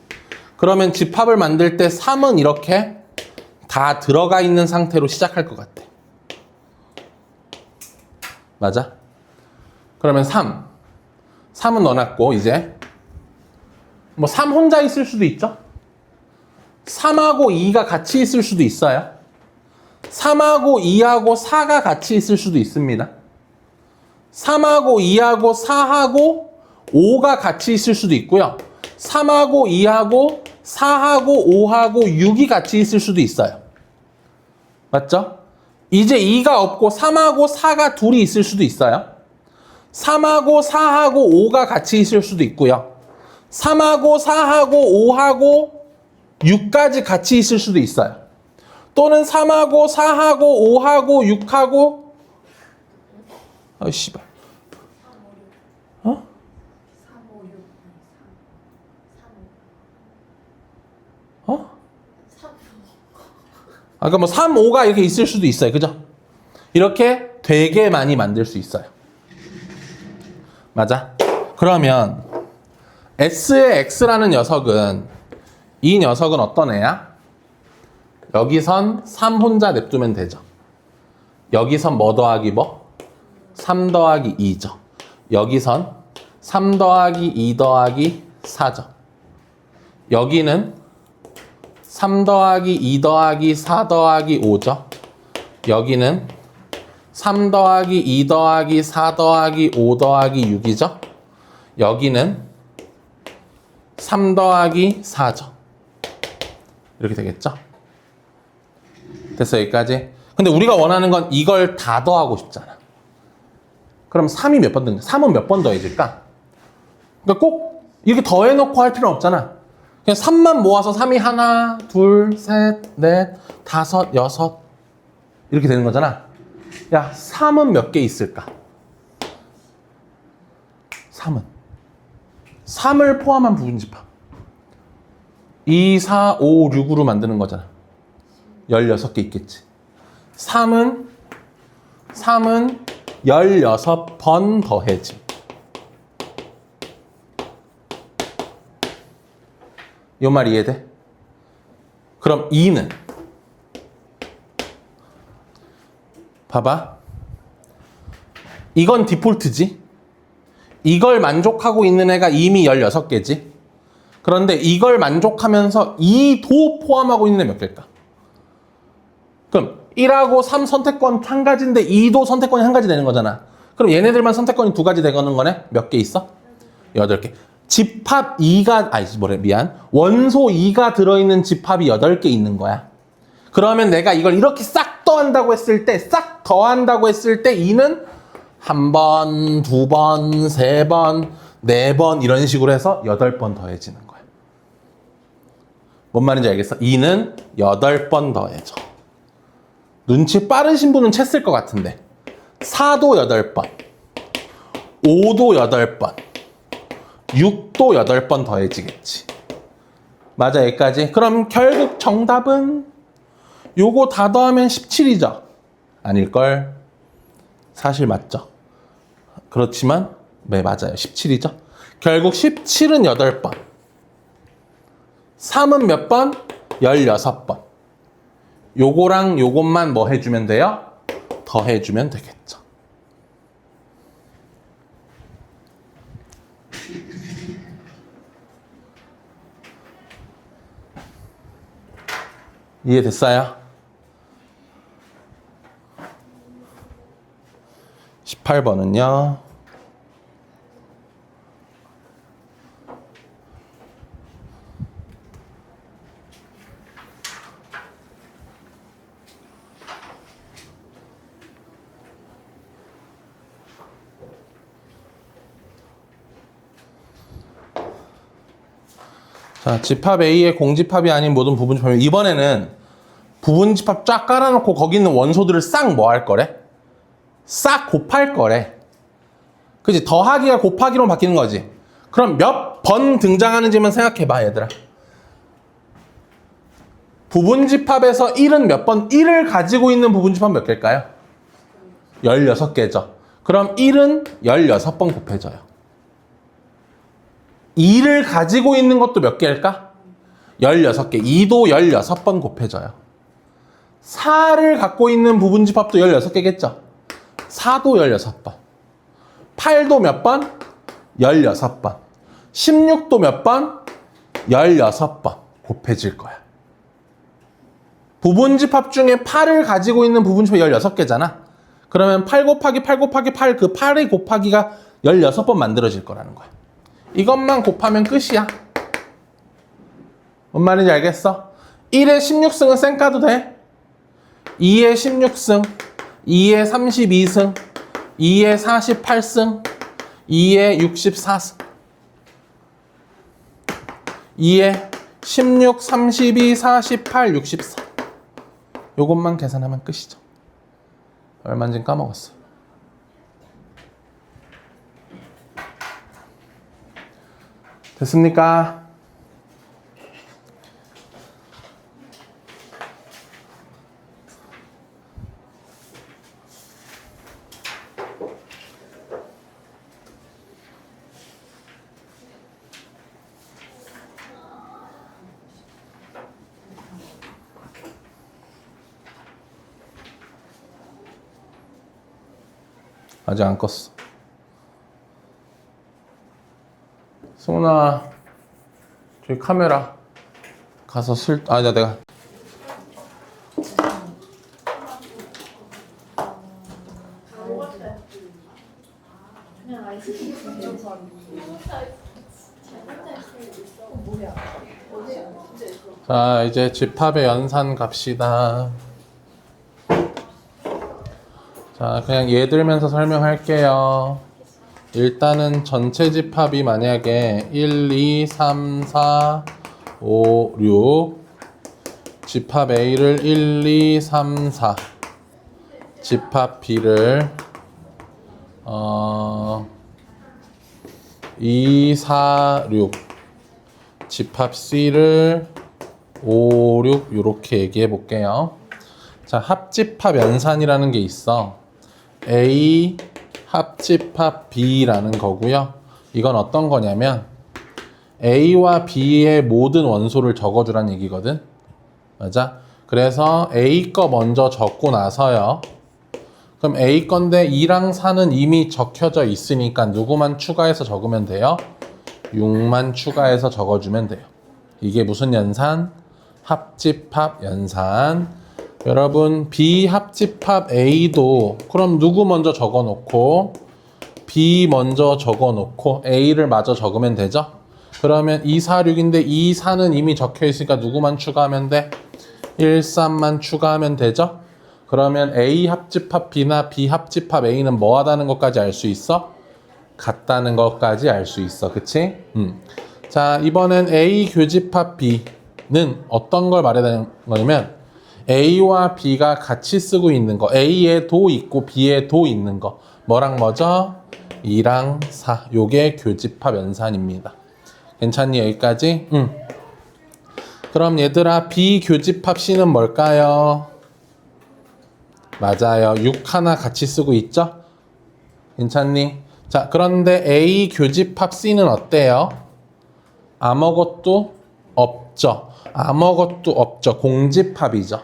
그러면 집합을 만들 때 3은 이렇게 다 들어가 있는 상태로 시작할 것 같아. 맞아? 그러면 3은 넣어놨고 이제 뭐 3 혼자 있을 수도 있죠? 3하고 2가 같이 있을 수도 있어요. 3하고 2하고 4가 같이 있을 수도 있습니다. 3하고 2하고 4하고 5가 같이 있을 수도 있고요. 3하고 2하고 4하고 5하고 6이 같이 있을 수도 있어요. 맞죠? 이제 2가 없고 3하고 4가 둘이 있을 수도 있어요. 3하고 4하고 5가 같이 있을 수도 있고요. 3하고 4하고 5하고 6까지 같이 있을 수도 있어요. 또는 3하고 4하고 5하고 6하고 씨발. 3, 5, 6. 3, 5. 아까 뭐 3, 5가 이렇게 있을 수도 있어요. 그죠? 이렇게 되게 많이 만들 수 있어요. 맞아? 그러면 S의 X라는 녀석은 이 녀석은 어떤 애야? 여기선 3 혼자 냅두면 되죠. 여기선 뭐 더하기 뭐? 3 더하기 2죠. 여기선 3 더하기 2 더하기 4죠. 여기는 3 더하기 2 더하기 4 더하기 5죠. 여기는 3 더하기 2 더하기 4 더하기 5 더하기 6이죠. 여기는 3 더하기 4죠. 이렇게 되겠죠? 됐어, 여기까지. 근데 우리가 원하는 건 이걸 다 더하고 싶잖아. 그럼 3이 몇 번 등장? 3은 몇 번 더해질까? 그러니까 꼭 이렇게 더해놓고 할 필요는 없잖아. 그냥 3만 모아서 3이 하나, 둘, 셋, 넷, 다섯, 여섯 이렇게 되는 거잖아. 야, 3은 몇 개 있을까? 3을 포함한 부분집합. 2, 4, 5, 6으로 만드는 거잖아. 16개 있겠지. 3은 16번 더해짐. 이 말 이해돼? 그럼 2는 봐봐. 이건 디폴트지. 이걸 만족하고 있는 애가 이미 16개지. 그런데 이걸 만족하면서 2도 포함하고 있는 애 몇 개일까? 그럼 1하고 3 선택권 한 가지인데 2도 선택권이 한 가지 되는 거잖아. 그럼 얘네들만 선택권이 두 가지 되는 거네? 몇 개 있어? 8개. 집합 2가, 원소 2가 들어있는 집합이 8개 있는 거야. 그러면 내가 이걸 이렇게 싹 더한다고 했을 때, 싹 더한다고 했을 때 2는 한 번, 두 번, 세 번, 네 번 이런 식으로 해서 8번 더해지는 거야. 뭔 말인지 알겠어? 2는 8번 더해져. 눈치 빠르신 분은 챘을 것 같은데 4도 8번, 5도 8번, 6도 8번 더해지겠지. 맞아, 여기까지. 그럼 결국 정답은 요거 다 더하면 17이죠? 아닐걸? 사실 맞죠? 그렇지만 네, 맞아요. 17이죠? 결국 17은 8번. 3은 몇 번? 16번. 요거랑 요것만 뭐 해주면 돼요? 더해주면 되겠죠. 이해됐어요? 18번은요. 자, 집합 A의 공집합이 아닌 모든 부분집합. 이번에는 부분집합 쫙 깔아놓고 거기 있는 원소들을 싹 뭐 할 거래? 싹 곱할 거래. 그치? 더하기가 곱하기로 바뀌는 거지. 그럼 몇 번 등장하는지만 생각해봐, 얘들아. 부분집합에서 1은 몇 번? 1을 가지고 있는 부분집합 몇 개일까요? 16개죠. 그럼 1은 16번 곱해져요. 2를 가지고 있는 것도 몇 개일까? 16개. 2도 16번 곱해져요. 4를 갖고 있는 부분집합도 16개겠죠? 4도 16번. 8도 몇 번? 16번. 16도 몇 번? 16번 곱해질 거야. 부분집합 중에 8을 가지고 있는 부분집합이 16개잖아. 그러면 8 곱하기 8 곱하기 8, 그 8의 곱하기가 16번 만들어질 거라는 거야. 이것만 곱하면 끝이야. 뭔 말인지 알겠어? 1의 16승은 쌩까도 돼? 2의 16승, 2의 32승, 2의 48승, 2의 64승, 2의 16, 32, 48, 64. 요것만 계산하면 끝이죠. 얼마인지 까먹었어. 됐습니까? 아직 안 껐어. 승훈아, 저기 카메라 가서 내가 그냥 아이스크림 연산. 뭐야? 어디야? 자, 이제 집합의 연산 갑시다. 자, 그냥 예 들면서 설명할게요. 일단은 전체 집합이 만약에 1, 2, 3, 4, 5, 6 집합 A를 1, 2, 3, 4 집합 B를 2, 4, 6 집합 C를 5, 6 이렇게 얘기해 볼게요. 자, 합집합 연산이라는 게 있어. A 합집합 B라는 거고요. 이건 어떤 거냐면 A와 B의 모든 원소를 적어주란 얘기거든. 맞아? 그래서 A 거 먼저 적고 나서요. 그럼 A 건데 2랑 4는 이미 적혀져 있으니까 누구만 추가해서 적으면 돼요? 6만 추가해서 적어주면 돼요. 이게 무슨 연산? 합집합 연산. 여러분 B 합집합 A도 그럼 누구 먼저 적어놓고 B 먼저 적어놓고 A를 마저 적으면 되죠? 그러면 2, 4, 6인데 2, 4는 이미 적혀있으니까 누구만 추가하면 돼? 1, 3만 추가하면 되죠? 그러면 A 합집합 B나 B 합집합 A는 뭐 하다는 것까지 알 수 있어? 같다는 것까지 알 수 있어. 그치? 자, 이번엔 A 교집합 B는 어떤 걸 말하는 거냐면 A와 B가 같이 쓰고 있는 거. A에 도 있고 B에 도 있는 거. 뭐랑 뭐죠? 2랑 4. 요게 교집합 연산입니다. 괜찮니? 여기까지? 그럼 얘들아 B 교집합 C는 뭘까요? 맞아요. 6 하나 같이 쓰고 있죠? 괜찮니? 자, 그런데 A 교집합 C는 어때요? 아무것도 없죠. 아무것도 없죠. 공집합이죠.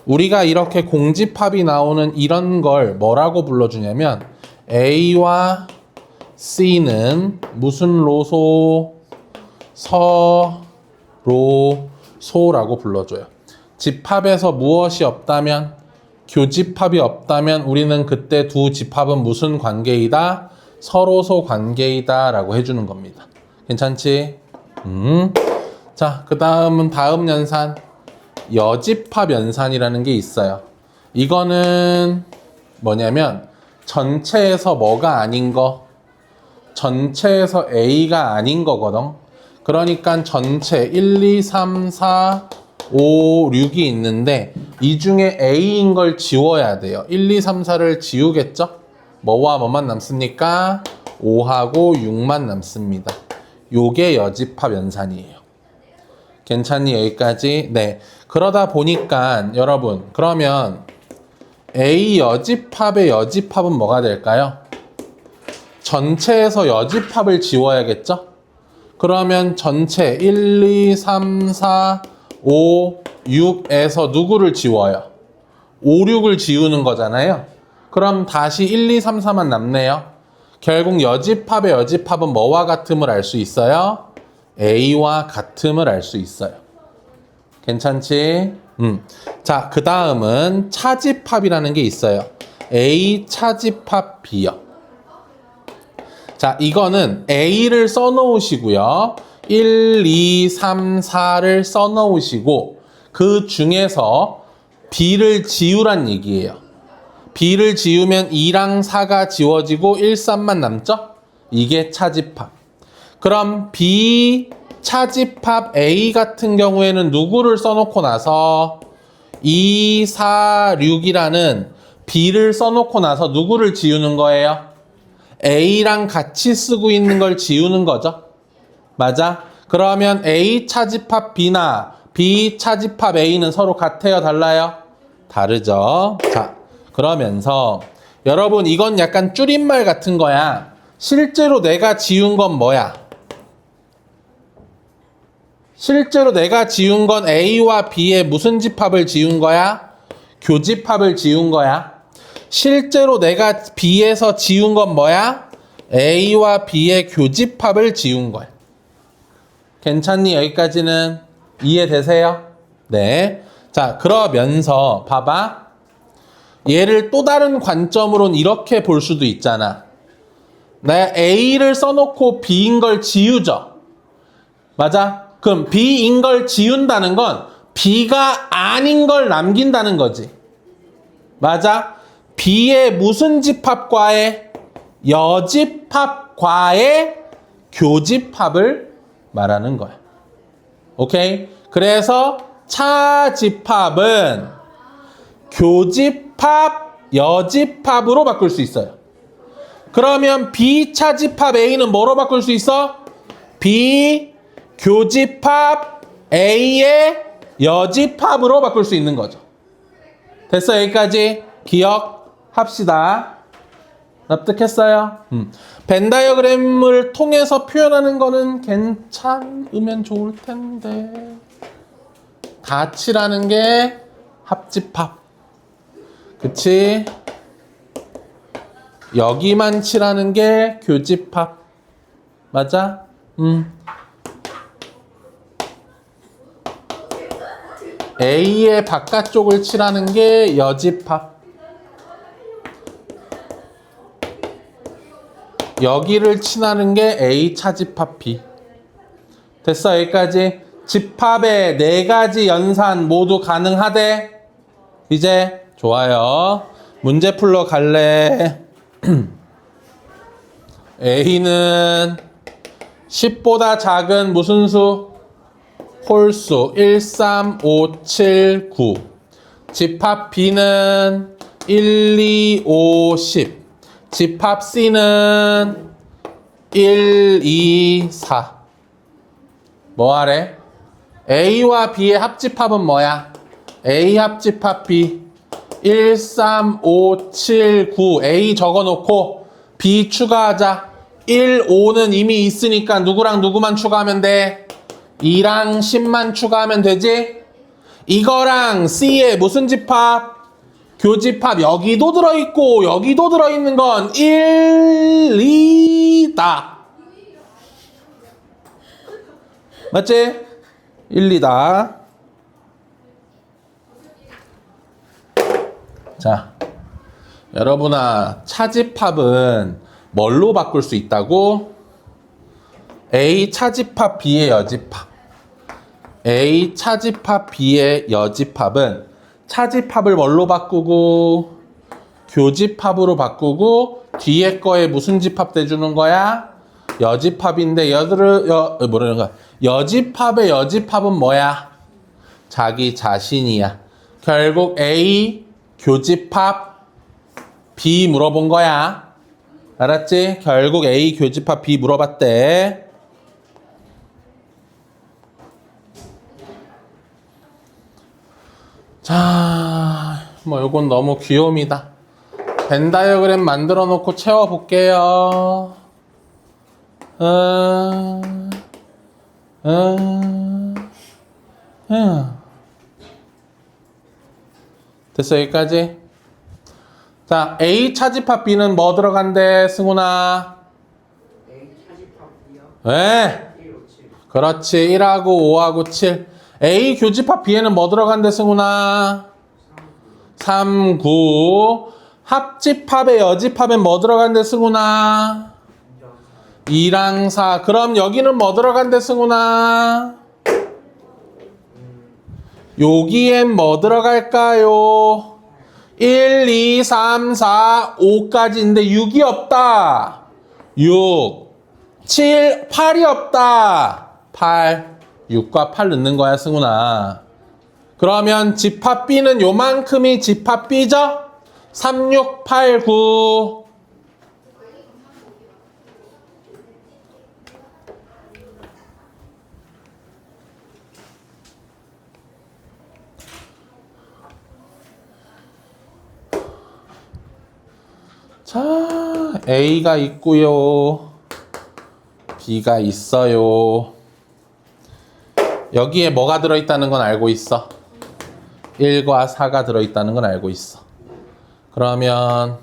우리가 이렇게 공집합이 나오는 이런 걸 뭐라고 불러주냐면 A와 C는 무슨 로소? 서로소라고 불러줘요. 집합에서 무엇이 없다면? 교집합이 없다면 우리는 그때 두 집합은 무슨 관계이다? 서로소 관계이다 라고 해주는 겁니다. 괜찮지? 자, 그 다음은 다음 연산 여집합 연산이라는 게 있어요. 이거는 뭐냐면 전체에서 뭐가 아닌 거, 전체에서 A가 아닌 거거든. 그러니까 전체 1, 2, 3, 4, 5, 6이 있는데 이 중에 A인 걸 지워야 돼요. 1, 2, 3, 4를 지우겠죠? 뭐와 뭐만 남습니까? 5하고 6만 남습니다. 요게 여집합 연산이에요. 괜찮니? 여기까지? 네. 그러다 보니까 여러분 그러면 A 여집합의 여집합은 뭐가 될까요? 전체에서 여집합을 지워야겠죠? 그러면 전체 1, 2, 3, 4, 5, 6에서 누구를 지워요? 5, 6을 지우는 거잖아요. 그럼 다시 1, 2, 3, 4만 남네요. 결국 여집합의 여집합은 뭐와 같음을 알 수 있어요? A와 같음을 알 수 있어요. 괜찮지? 자, 그 다음은 차집합이라는 게 있어요. A 차집합 B요. 자, 이거는 A를 써놓으시고요. 1, 2, 3, 4를 써놓으시고 그 중에서 B를 지우란 얘기예요. B를 지우면 2랑 4가 지워지고 1, 3만 남죠? 이게 차집합. 그럼 B 차집합 A 같은 경우에는 누구를 써놓고 나서 2, 4, 6이라는 B를 써놓고 나서 누구를 지우는 거예요? A랑 같이 쓰고 있는 걸 지우는 거죠. 맞아? 그러면 A 차집합 B나 B 차집합 A는 서로 같아요? 달라요? 다르죠. 자, 그러면서 여러분 이건 약간 줄임말 같은 거야. 실제로 내가 지운 건 뭐야? 실제로 내가 지운 건 A와 B의 무슨 집합을 지운 거야? 교집합을 지운 거야. 실제로 내가 B에서 지운 건 뭐야? A와 B의 교집합을 지운 거야. 괜찮니? 여기까지는 이해되세요? 네. 자, 그러면서 봐봐. 얘를 또 다른 관점으로는 이렇게 볼 수도 있잖아. 내 A를 써놓고 B인 걸 지우죠. 맞아? 그럼 B인 걸 지운다는 건 B가 아닌 걸 남긴다는 거지. 맞아? B의 무슨 집합과의 여집합과의 교집합을 말하는 거야. 오케이? 그래서 차집합은 교집합, 여집합으로 바꿀 수 있어요. 그러면 B차집합 A는 뭐로 바꿀 수 있어? B 교집합 A의 여집합으로 바꿀 수 있는 거죠. 됐어? 여기까지 기억합시다. 납득했어요? 벤 다이어그램을 통해서 표현하는 거는 괜찮으면 좋을 텐데 다 칠하는 게 합집합. 그치? 여기만 칠하는 게 교집합. 맞아? A의 바깥쪽을 칠하는 게 여집합. 여기를 칠하는 게 A 차집합 B. 됐어? 여기까지. 집합의 4가지 연산 모두 가능하대? 이제 좋아요. 문제 풀러 갈래? A는 10보다 작은 무슨 수? 홀수 1, 3, 5, 7, 9. 집합 B는 1, 2, 5, 10. 집합 C는 1, 2, 4. 뭐 하래? A와 B의 합집합은 뭐야? A 합집합 B 1, 3, 5, 7, 9. A 적어놓고 B 추가하자. 1, 5는 이미 있으니까 누구랑 누구만 추가하면 돼? 2랑 10만 추가하면 되지? 이거랑 C의 무슨 집합? 교집합. 여기도 들어있고 여기도 들어있는 건 1, 2다. 맞지? 1, 2다. 자, 여러분아, 차집합은 뭘로 바꿀 수 있다고? A 차집합 B의 여집합. A 차집합 B의 여집합은 차집합을 뭘로 바꾸고 교집합으로 바꾸고 뒤에 거에 무슨 집합 대주는 거야? 여집합인데 뭐라는 거야? 여집합의 여집합은 뭐야? 자기 자신이야. 결국 A 교집합 B 물어본 거야. 알았지? 결국 A 교집합 B 물어봤대. 자, 뭐 요건 너무 귀요미다. 벤 다이어그램 만들어 놓고 채워 볼게요. 됐어, 여기까지. 자, A 차집합 B는 뭐 들어간대, 승훈아? A 차집합 B요? 네. 1, 5, 7. 그렇지. 1하고 5하고 7. A 교집합 B에는 뭐 들어간대, 승훈아? 3, 9. 합집합의 여집합엔 뭐 들어간대, 승훈아? 2랑 4. 그럼 여기는 뭐 들어간대, 승훈아? 여기엔 뭐 들어갈까요? 1, 2, 3, 4, 5까지인데 6이 없다. 6. 7, 8이 없다. 8. 6과 8 넣는 거야, 승훈아. 그러면 집합 B는 요만큼이 집합 B죠? 3, 6, 8, 9. 자, A가 있고요. B가 있어요. 여기에 뭐가 들어있다는 건 알고 있어. 1과 4가 들어있다는 건 알고 있어. 그러면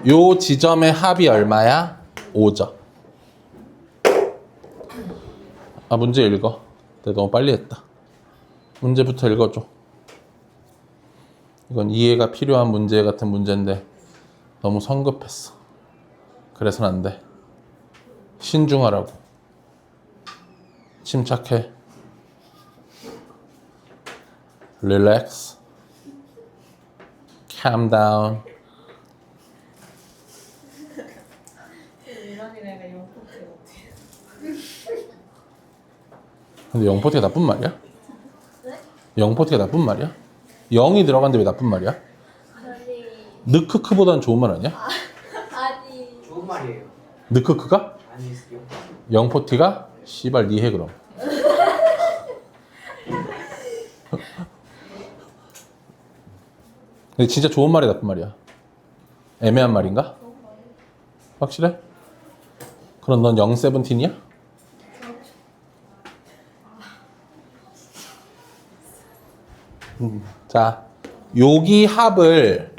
요 지점의 합이 얼마야? 5점. 아, 문제 읽어. 내가 너무 빨리 했다. 문제부터 읽어줘. 이건 이해가 필요한 문제 같은 문제인데 너무 성급했어. 그래서는 안 돼. 신중하라고. 침착해. Relax. Calm down. 이란이랑 애가 영포트 어떻게? 근데 영포티가 나쁜 말이야? 영포티가 나쁜 말이야? 영이 들어간데 왜 나쁜 말이야? 아니, 느크크보다는 좋은 말 아니야? 아니, 좋은 말이에요. 느크크가? 아니요. 영포티가? 씨발 니해 그럼. 근데 진짜 좋은 말이 나쁜 말이야? 애매한 말인가? 확실해? 그럼 넌 0세븐틴이야? 자, 여기 합을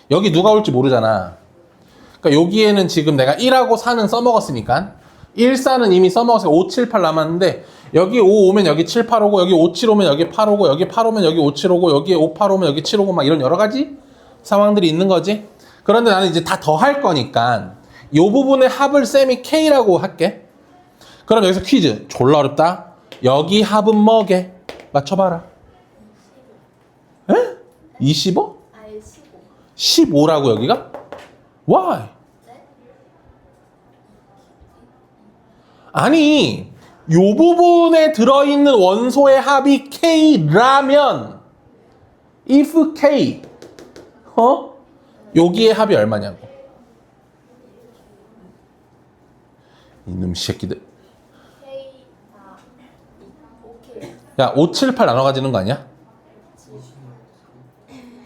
여기 누가 올지 모르잖아. 그러니까 여기에는 지금 내가 1하고 4는 써먹었으니까 1, 4는 이미 써먹었으니까 5, 7, 8 남았는데 여기 5 오면 여기 7, 8 오고 여기 5, 7 오면 여기 8 오고 여기 8 오면 여기 5, 7 오고 여기에 5, 8 오면 여기 7 오고 막 이런 여러 가지 상황들이 있는 거지. 그런데 나는 이제 다 더할 거니까 이 부분의 합을 쌤이 K라고 할게. 그럼 여기서 퀴즈. 졸라 어렵다. 여기 합은 뭐게? 맞춰봐라. 에? 25? 아예 15. 15라고 여기가? Why? 아니, 요 부분에 들어있는 원소의 합이 K라면 if K 여기의 합이 얼마냐고. 이놈 새끼들. K, 오케이. 야, 5, 7, 8 나눠 가지는 거 아니야?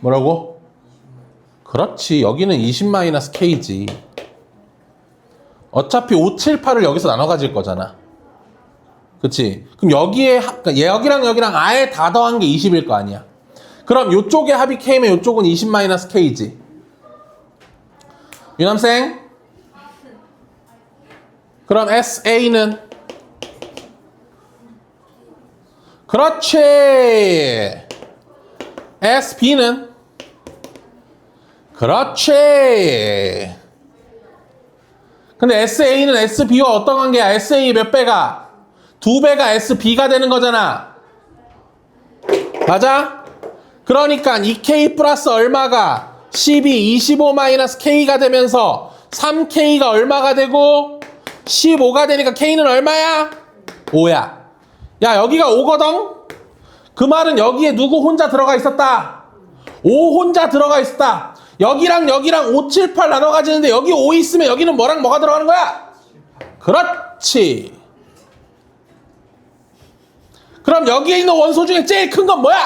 뭐라고? 그렇지. 여기는 20-K지. 어차피 5, 7, 8을 여기서 나눠 가질 거잖아. 그치? 그럼 여기에, 그러니까 여기랑 여기랑 아예 다 더한 게 20일 거 아니야. 그럼 요쪽에 합이 K면 요쪽은 20-K지. 유남생? 그럼 SA는? 그렇지. SB는? 그렇지. 근데 SA는 SB와 어떤 관계야? SA 몇 배가? 2배가 SB가 되는 거잖아. 맞아? 그러니까 2K 플러스 얼마가 12-25-K가 되면서 3K가 얼마가 되고 15가 되니까 K는 얼마야? 5야. 야, 여기가 5거든? 그 말은 여기에 누구 혼자 들어가 있었다? 5 혼자 들어가 있었다. 여기랑 여기랑 5, 7, 8 나눠 가지는데 여기 5 있으면 여기는 뭐랑 뭐가 들어가는 거야? 그렇지. 그럼 여기에 있는 원소 중에 제일 큰 건 뭐야?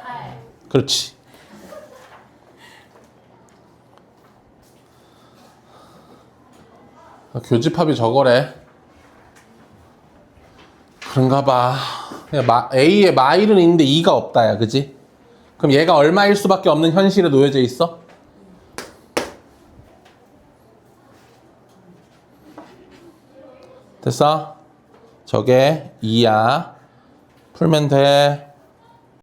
8. 그렇지. 교집합이 저거래. 그런가 봐. A에 마일은 있는데 2가 없다, 야, 그지? 그럼 얘가 얼마일 수밖에 없는 현실에 놓여져 있어? 됐어? 저게 2야. 풀면 돼.